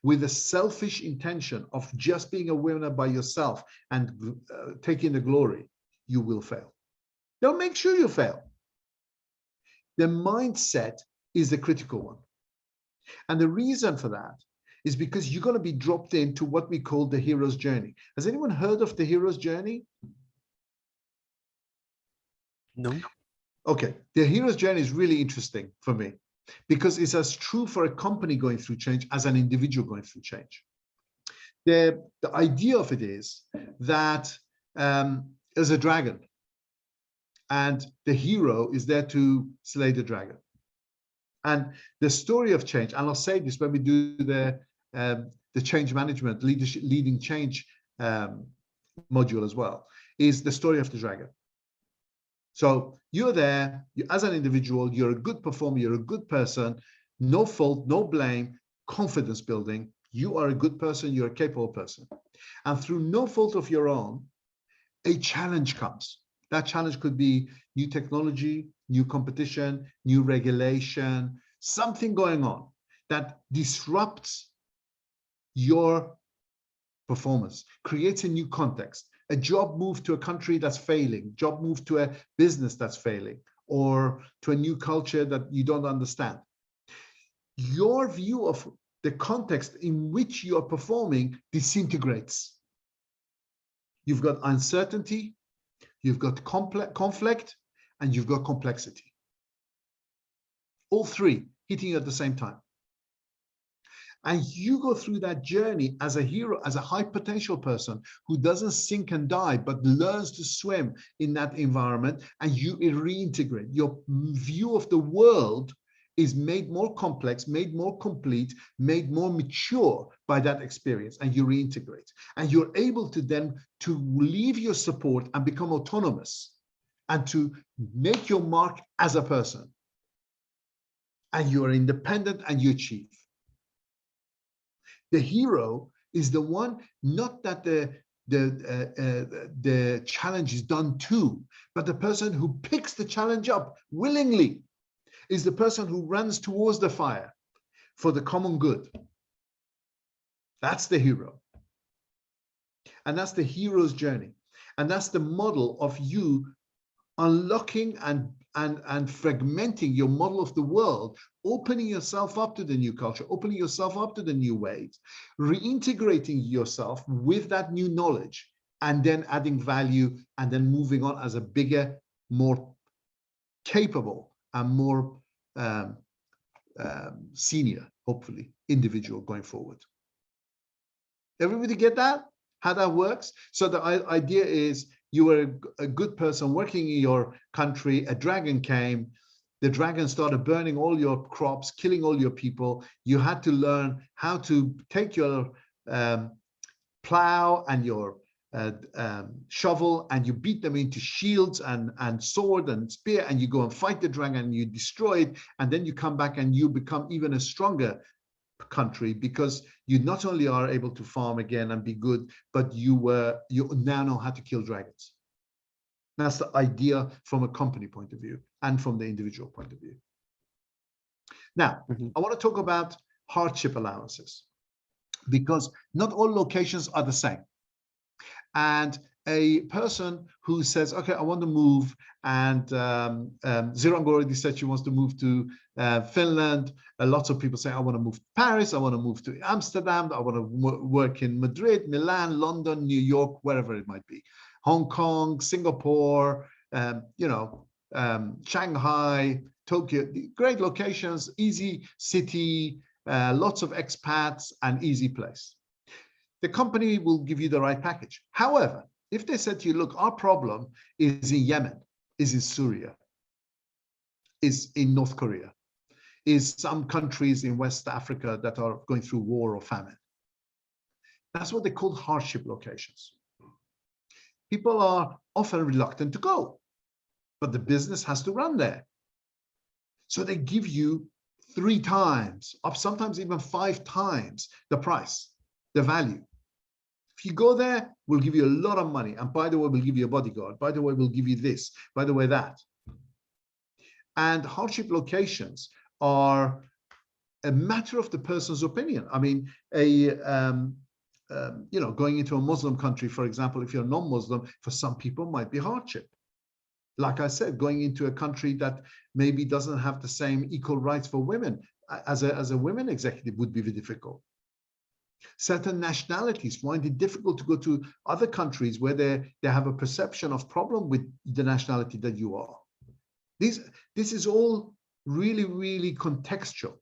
with a selfish intention of just being a winner by yourself and taking the glory, you will fail. Don't make sure you fail. The mindset is the critical one. And the reason for that is because you're going to be dropped into what we call the hero's journey. Has anyone heard of the hero's journey? No. Okay, the hero's journey is really interesting for me because it's as true for a company going through change as an individual going through change. The idea of it is that there's a dragon and the hero is there to slay the dragon. And the story of change, and I'll say this when we do the change management, leading change module as well, is the story of the dragon. So you're there, as an individual, you're a good performer, you're a good person, no fault, no blame, confidence building. You are a good person, you're a capable person. And through no fault of your own, a challenge comes. That challenge could be new technology, new competition, new regulation, something going on that disrupts your performance, creates a new context. A job move to a country that's failing, job move to a business that's failing, or to a new culture that you don't understand. Your view of the context in which you are performing disintegrates. You've got uncertainty, you've got conflict, and you've got complexity. All three hitting you at the same time. And you go through that journey as a hero, as a high potential person who doesn't sink and die, but learns to swim in that environment, and you reintegrate. Your view of the world is made more complex, made more complete, made more mature by that experience, and you reintegrate. And you're able to then to leave your support and become autonomous and to make your mark as a person. And you are independent and you achieve. The hero is the one, not that the challenge is done to, but the person who picks the challenge up willingly is the person who runs towards the fire for the common good. That's the hero. And that's the hero's journey. And that's the model of you unlocking and fragmenting your model of the world, opening yourself up to the new culture, opening yourself up to the new ways, reintegrating yourself with that new knowledge, and then adding value, and then moving on as a bigger, more capable, and more senior, hopefully, individual going forward. Everybody get that? How that works? So the idea is, you were a good person working in your country, a dragon came, the dragon started burning all your crops, killing all your people. You had to learn how to take your plow and your shovel, and you beat them into shields and sword and spear, and you go and fight the dragon and you destroy it, and then you come back and you become even a stronger country, because you not only are able to farm again and be good, but you now know how to kill dragons. That's the idea from a company point of view and from the individual point of view. Now, I want to talk about hardship allowances, because not all locations are the same. And a person who says, okay, I want to move, and Zirang already said she wants to move to Finland. Lots of people say, I want to move to Paris, I want to move to Amsterdam, I want to work in Madrid, Milan, London, New York, wherever it might be. Hong Kong, Singapore, Shanghai, Tokyo, great locations, easy city, lots of expats, and easy place. The company will give you the right package. However, if they said to you, look, our problem is in Yemen, is in Syria, is in North Korea, is some countries in West Africa that are going through war or famine. That's what they call hardship locations. People are often reluctant to go, but the business has to run there. So they give you 3 times, or sometimes even 5 times the price, the value. If you go there, we'll give you a lot of money. And by the way, we'll give you a bodyguard. By the way, we'll give you this. By the way, that. And hardship locations are a matter of the person's opinion. I mean, going into a Muslim country, for example, if you're non-Muslim, for some people might be hardship. Like I said, going into a country that maybe doesn't have the same equal rights for women as a women executive would be difficult. Certain nationalities find it difficult to go to other countries where they have a perception of problem with the nationality that you are. This is all really, really contextual.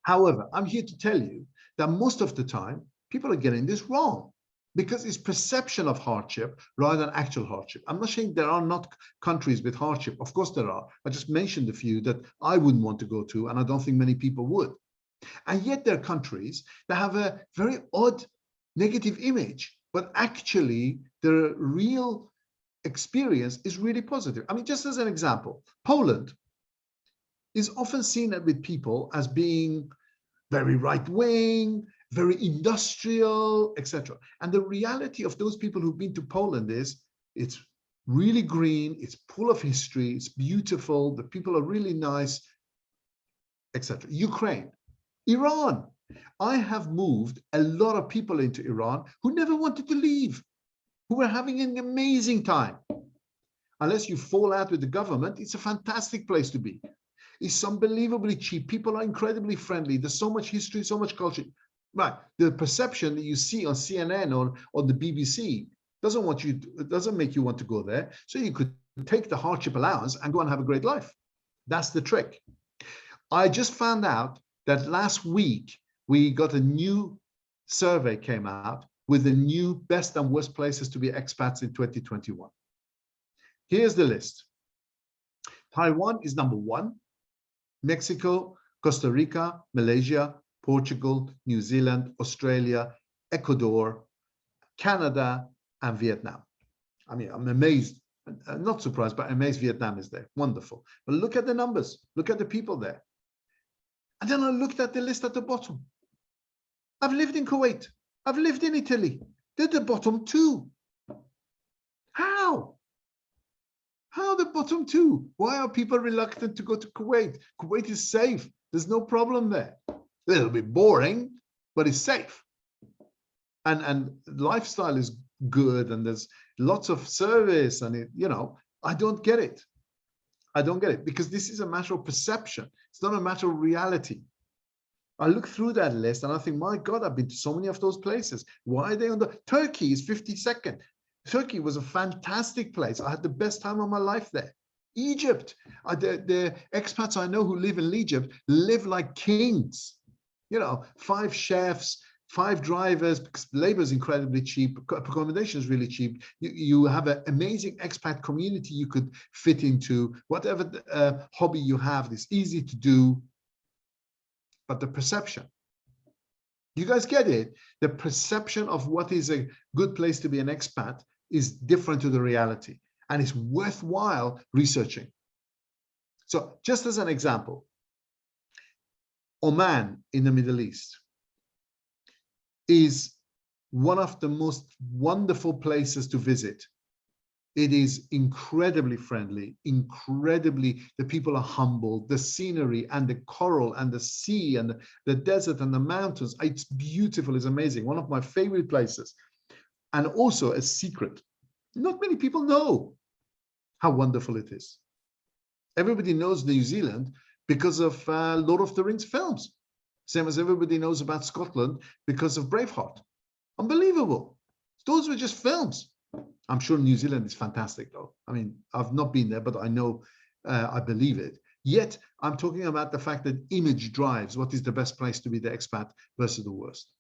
However, I'm here to tell you that most of the time, people are getting this wrong, because it's perception of hardship rather than actual hardship. I'm not saying there are not countries with hardship. Of course there are. I just mentioned a few that I wouldn't want to go to, and I don't think many people would. And yet there are countries that have a very odd negative image, but actually the real experience is really positive. I mean, just as an example, Poland is often seen with people as being very right-wing, very industrial, etc. And the reality of those people who've been to Poland is it's really green, it's full of history, it's beautiful, the people are really nice, etc. Ukraine, Iran. I have moved a lot of people into Iran who never wanted to leave, who were having an amazing time. Unless you fall out with the government, it's a fantastic place to be. It's unbelievably cheap. People are incredibly friendly. There's so much history, so much culture. Right. The perception that you see on CNN or on the BBC doesn't make you want to go there. So you could take the hardship allowance and go and have a great life. That's the trick. I just found out that last week we got a new survey came out with the new best and worst places to be expats in 2021. Here's the list. Taiwan is number 1. Mexico, Costa Rica, Malaysia, Portugal, New Zealand, Australia, Ecuador, Canada, and Vietnam. I mean, I'm amazed, I'm not surprised, but amazed Vietnam is there. Wonderful. But look at the numbers. Look at the people there. And then I looked at the list at the bottom. I've lived in Kuwait. I've lived in Italy. They're the bottom 2. How? How the bottom 2? Why are people reluctant to go to Kuwait? Kuwait is safe. There's no problem there. A little bit boring, but it's safe. And lifestyle is good, and there's lots of service, and I don't get it. I don't get it, because this is a matter of perception. It's not a matter of reality. I look through that list and I think, my God, I've been to so many of those places. Why are they on the... Turkey is 52nd. Turkey was a fantastic place. I had the best time of my life there. Egypt, the expats I know who live in Egypt live like kings. 5 chefs, 5 drivers, because labor is incredibly cheap, accommodation is really cheap. You have an amazing expat community you could fit into. Whatever hobby you have, it's easy to do. But the perception, you guys get it? The perception of what is a good place to be an expat is different to the reality, and it's worthwhile researching. So just as an example, Oman in the Middle East is one of the most wonderful places to visit It is incredibly friendly, the people are humble, the scenery and the coral and the sea and the desert and the mountains. It's beautiful, it's amazing. One of my favorite places. And also a secret. Not many people know how wonderful it is. Everybody knows New Zealand because of Lord of the Rings films. Same as everybody knows about Scotland because of Braveheart. Unbelievable. Those were just films. I'm sure New Zealand is fantastic, though. I mean, I've not been there, but I know, I believe it. Yet, I'm talking about the fact that image drives what is the best place to be the expat versus the worst.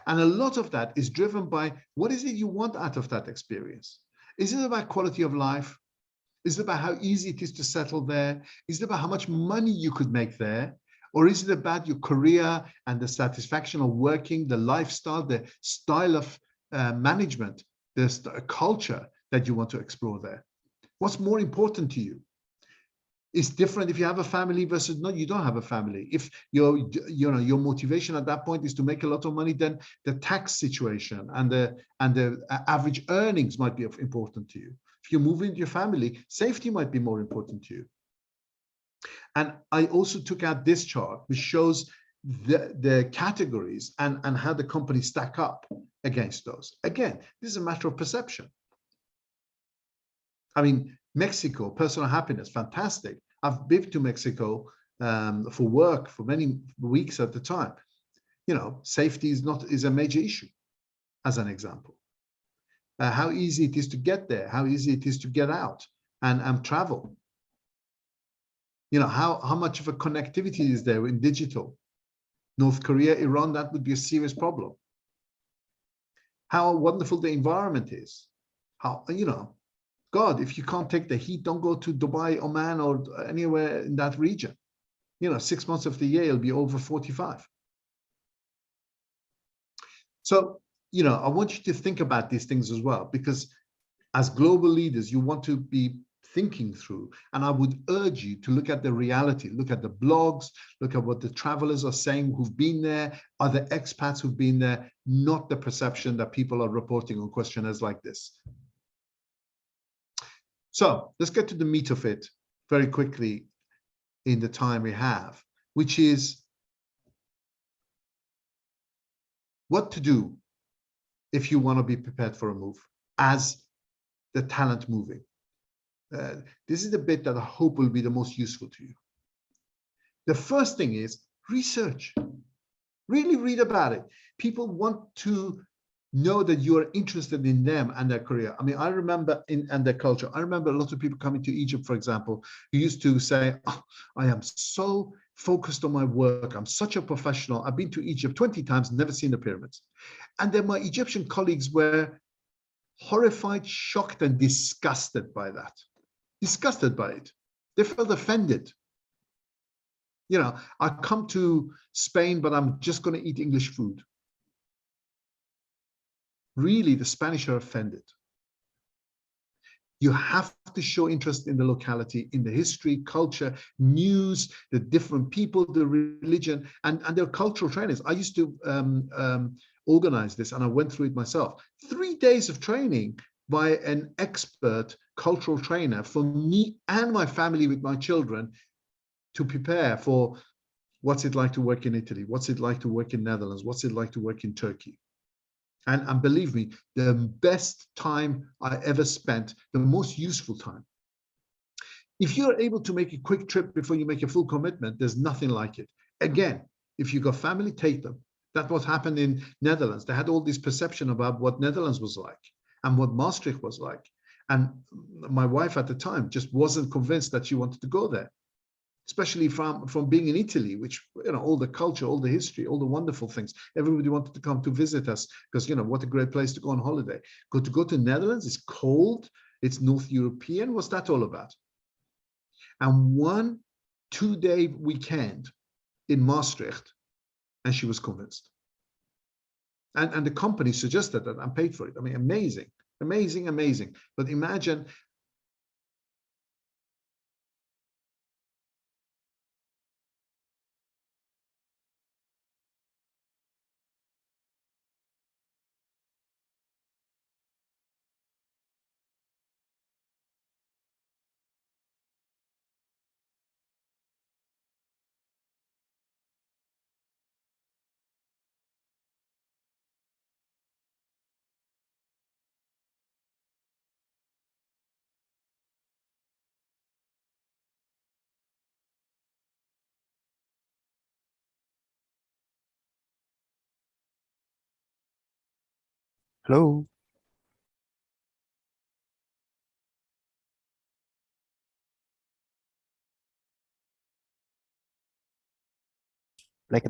And a lot of that is driven by what is it you want out of that experience? Is it about quality of life? Is it about how easy it is to settle there? Is it about how much money you could make there? Or is it about your career and the satisfaction of working, the lifestyle, the style of management, the culture that you want to explore there? What's more important to you? It's different if you have a family versus no, you don't have a family. If your motivation at that point is to make a lot of money, then the tax situation and the average earnings might be important to you. If you move into your family, safety might be more important to you. And I also took out this chart, which shows the categories and how the companies stack up against those. Again, this is a matter of perception. I mean, Mexico, personal happiness, fantastic. I've been to Mexico for work for many weeks at the time. You know, safety is a major issue, as an example. How easy it is to get there, how easy it is to get out and travel. You know, how much of a connectivity is there in digital? North Korea, Iran, that would be a serious problem. How wonderful the environment is. How, you know, God, if you can't take the heat, don't go to Dubai, Oman, or anywhere in that region. You know, 6 months of the year, it'll be over 45. So, you know, I want you to think about these things as well, because as global leaders, you want to be thinking through. And I would urge you to look at the reality, look at the blogs, look at what the travelers are saying who've been there, other expats who've been there, not the perception that people are reporting on questionnaires like this. So let's get to the meat of it very quickly in the time we have, which is what to do if you want to be prepared for a move as the talent moving. This is the bit that I hope will be the most useful to you. The first thing is research. Really read about it. People want to know that you are interested in them and their career. I mean, I remember and their culture. I remember a lot of people coming to Egypt, for example, who used to say, oh, I am so focused on my work. I'm such a professional. I've been to Egypt 20 times, never seen the pyramids. And then my Egyptian colleagues were horrified, shocked, and disgusted by that. Disgusted by it. They felt offended. You know, I come to Spain, but I'm just going to eat English food. Really, the Spanish are offended. You have to show interest in the locality, in the history, culture, news, the different people, the religion, and their cultural trainers. I used to organize this, and I went through it myself. 3 days of training by an expert cultural trainer for me and my family with my children to prepare for what's it like to work in Italy, what's it like to work in Netherlands, what's it like to work in Turkey. And believe me, the best time I ever spent, the most useful time. If you're able to make a quick trip before you make a full commitment, there's nothing like it. Again, if you got family, take them. That's what happened in Netherlands. They had all this perception about what Netherlands was like and what Maastricht was like. And my wife at the time just wasn't convinced that she wanted to go there, especially from being in Italy, which, you know, all the culture, all the history, all the wonderful things. Everybody wanted to come to visit us because, you know, what a great place to go on holiday. To go to Netherlands, it's cold, it's North European. What's that all about? And 1-2 day weekend in Maastricht, and she was convinced. And the company suggested that and paid for it. I mean, amazing, amazing, amazing. But imagine Hello. Like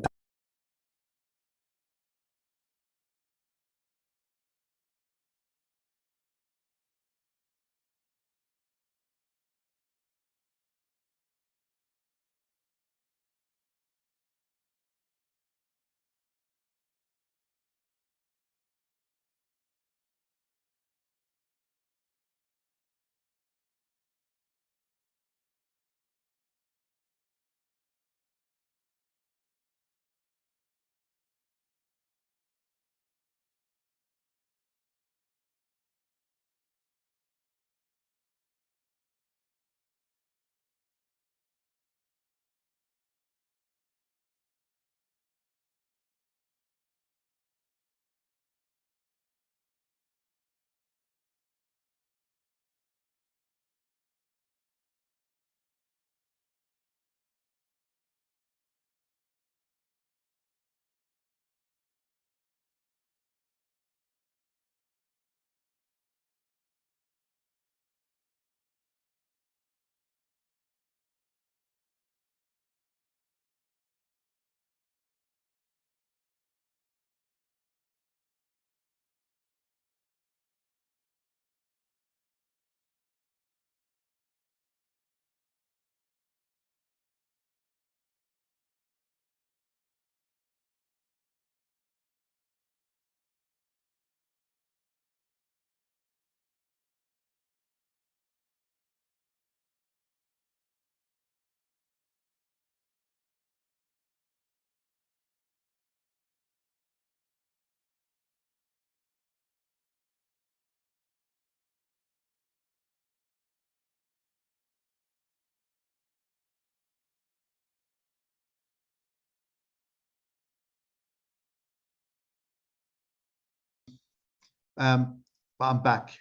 I'm back.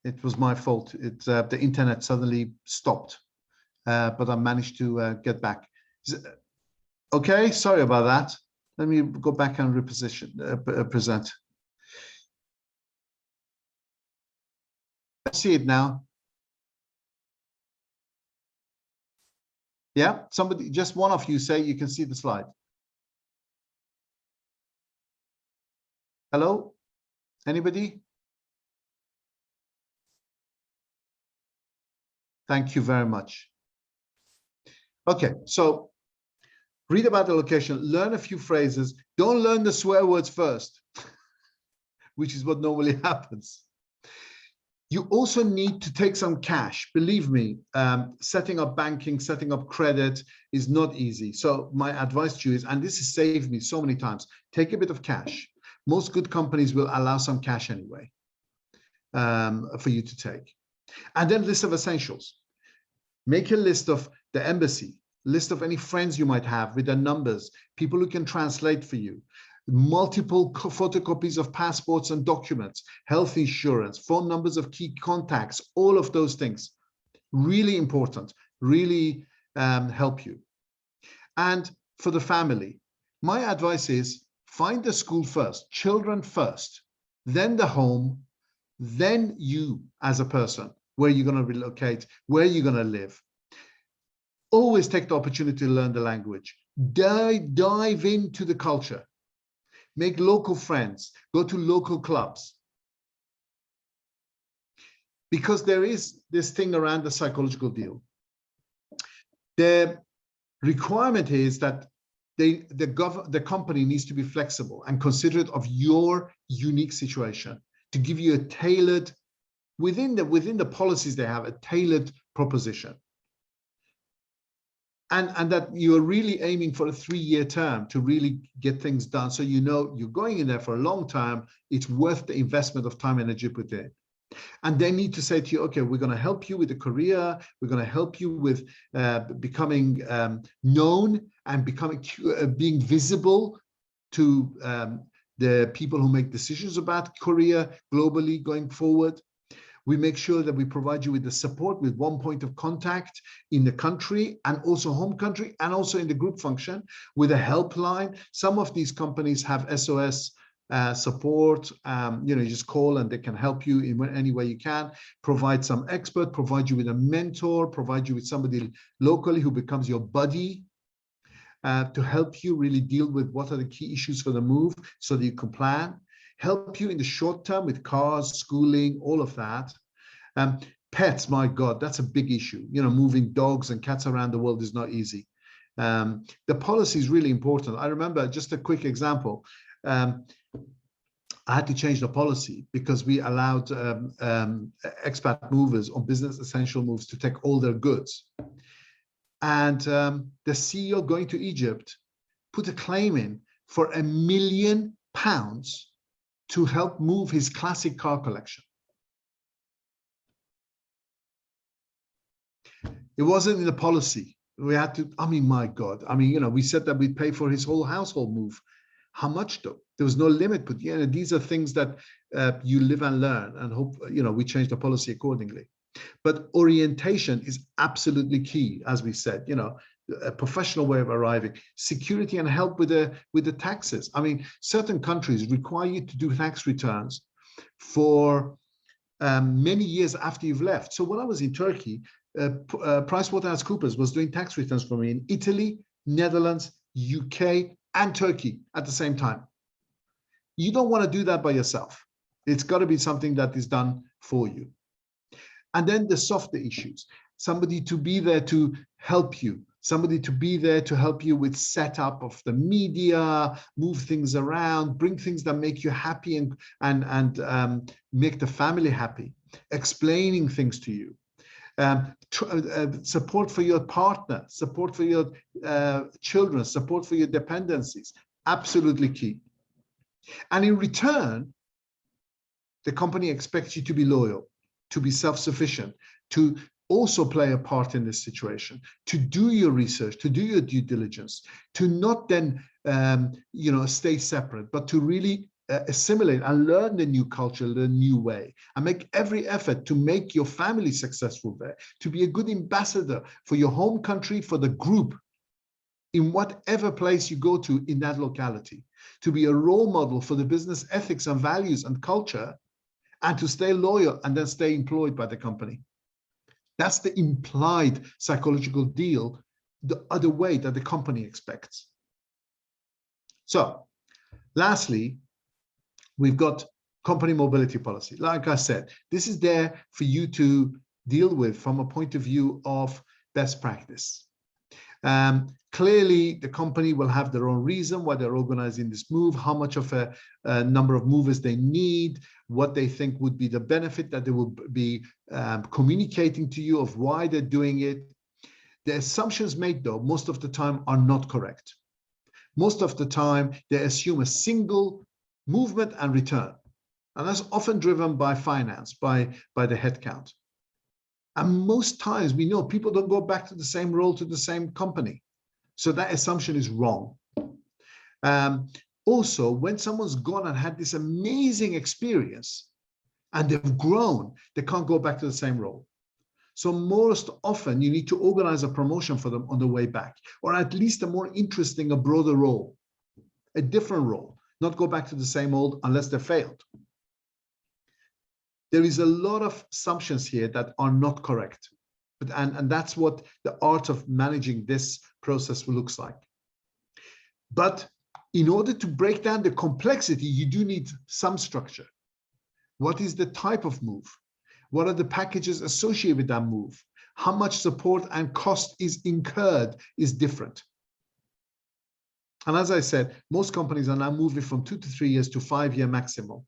It was my fault. It's the internet suddenly stopped, but I managed to get back. Okay, sorry about that. Let me go back and present. See it now. Yeah, somebody, just one of you say you can see the slide. Hello? Anybody? Thank you very much. Okay, so read about the location, learn a few phrases. Don't learn the swear words first, which is what normally happens. You also need to take some cash. Believe me, setting up banking, setting up credit is not easy. So my advice to you is, and this has saved me so many times, take a bit of cash. Most good companies will allow some cash anyway for you to take. And then list of essentials. Make a list of the embassy, list of any friends you might have with their numbers, people who can translate for you, multiple photocopies of passports and documents, health insurance, phone numbers of key contacts, all of those things. Really important, really help you. And for the family, my advice is find the school first, children first, then the home, then you as a person, where you're going to relocate, where you're going to live. Always take the opportunity to learn the language. Dive into the culture. Make local friends. Go to local clubs. Because there is this thing around the psychological deal. The requirement is that the company needs to be flexible and considerate of your unique situation to give you a tailored, within the policies they have, a tailored proposition. And that you're really aiming for a 3-year term to really get things done. So you know you're going in there for a long time. It's worth the investment of time and energy put in. And they need to say to you, okay, we're going to help you with the career. We're going to help you with becoming known and being visible to the people who make decisions about Korea globally going forward. We make sure that we provide you with the support with one point of contact in the country and also home country, and also in the group function with a helpline. Some of these companies have SOS support. You know, you just call and they can help you in any way you can. Provide some expert, provide you with a mentor, provide you with somebody locally who becomes your buddy to help you really deal with what are the key issues for the move so that you can plan. Help you in the short term with cars, schooling, all of that. Pets, my God, that's a big issue. You know, moving dogs and cats around the world is not easy. The policy is really important. I remember just a quick example. I had to change the policy because we allowed expat movers on business essential moves to take all their goods. And the CEO going to Egypt put a claim in for £1 million to help move his classic car collection. It wasn't in the policy. We had to, I mean, my God. I mean, you know, we said that we'd pay for his whole household move. How much though? There was no limit, but yeah, these are things that you live and learn, and hope, you know, we change the policy accordingly. But orientation is absolutely key, as we said, you know, a professional way of arriving, security and help with the taxes. I mean, certain countries require you to do tax returns for many years after you've left. So when I was in Turkey, PricewaterhouseCoopers was doing tax returns for me in Italy, Netherlands, UK, and Turkey at the same time. You don't want to do that by yourself. It's got to be something that is done for you. And then the softer issues, somebody to be there to help you, somebody to be there to help you with setup of the media, move things around, bring things that make you happy and make the family happy, explaining things to you. Support for your partner, support for your children, support for your dependencies, absolutely key. And in return, the company expects you to be loyal, to be self-sufficient, to also play a part in this situation, to do your research, to do your due diligence, to not then, you know, stay separate, but to really assimilate and learn the new culture, the new way, and make every effort to make your family successful there, to be a good ambassador for your home country, for the group, in whatever place you go to in that locality, to be a role model for the business ethics and values and culture, and to stay loyal and then stay employed by the company. That's the implied psychological deal, the other way that the company expects. So, lastly, we've got company mobility policy. Like I said, this is there for you to deal with from a point of view of best practice. Clearly, the company will have their own reason why they're organizing this move, how much of a number of movers they need, what they think would be the benefit that they will be communicating to you of why they're doing it. The assumptions made, though, most of the time are not correct. Most of the time, they assume a single movement and return. And that's often driven by finance, by the headcount. And most times we know people don't go back to the same role to the same company. So that assumption is wrong. Also, when someone's gone and had this amazing experience and they've grown, they can't go back to the same role. So most often you need to organize a promotion for them on the way back, or at least a more interesting, a broader role, a different role, not go back to the same old unless they failed. There is a lot of assumptions here that are not correct. And that's what the art of managing this process looks like. But in order to break down the complexity, you do need some structure. What is the type of move? What are the packages associated with that move? How much support and cost is incurred is different. And as I said, most companies are now moving from 2 to 3 years to 5-year maximum.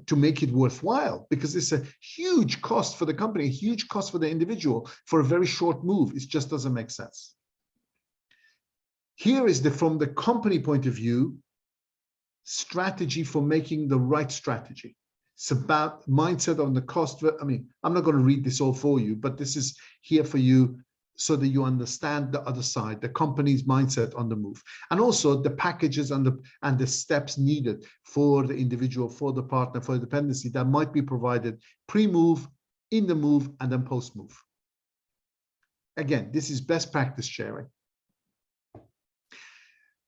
To make it worthwhile, because it's a huge cost for the company, a huge cost for the individual for a very short move. It just doesn't make sense. Here is from the company point of view, strategy for making the right strategy. It's about mindset on the cost. I mean, I'm not going to read this all for you, but this is here for you so that you understand the other side, the company's mindset on the move, and also the packages and the steps needed for the individual, for the partner, for the dependency that might be provided pre-move, in the move, and then post-move. Again, this is best practice sharing.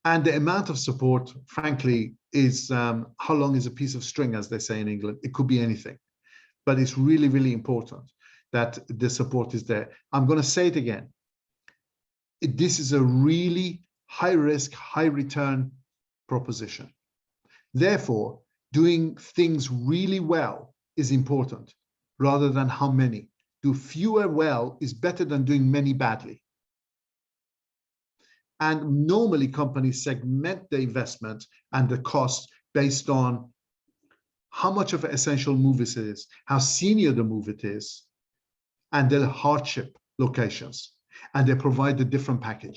And the amount of support, frankly, is how long is a piece of string, as they say in England. It could be anything, but it's really, really important that the support is there. I'm going to say it again. This is a really high risk, high return proposition. Therefore, doing things really well is important rather than how many. Do fewer well is better than doing many badly. And normally companies segment the investment and the cost based on how much of an essential move it is, how senior the move it is, and the hardship locations. And they provide a different package.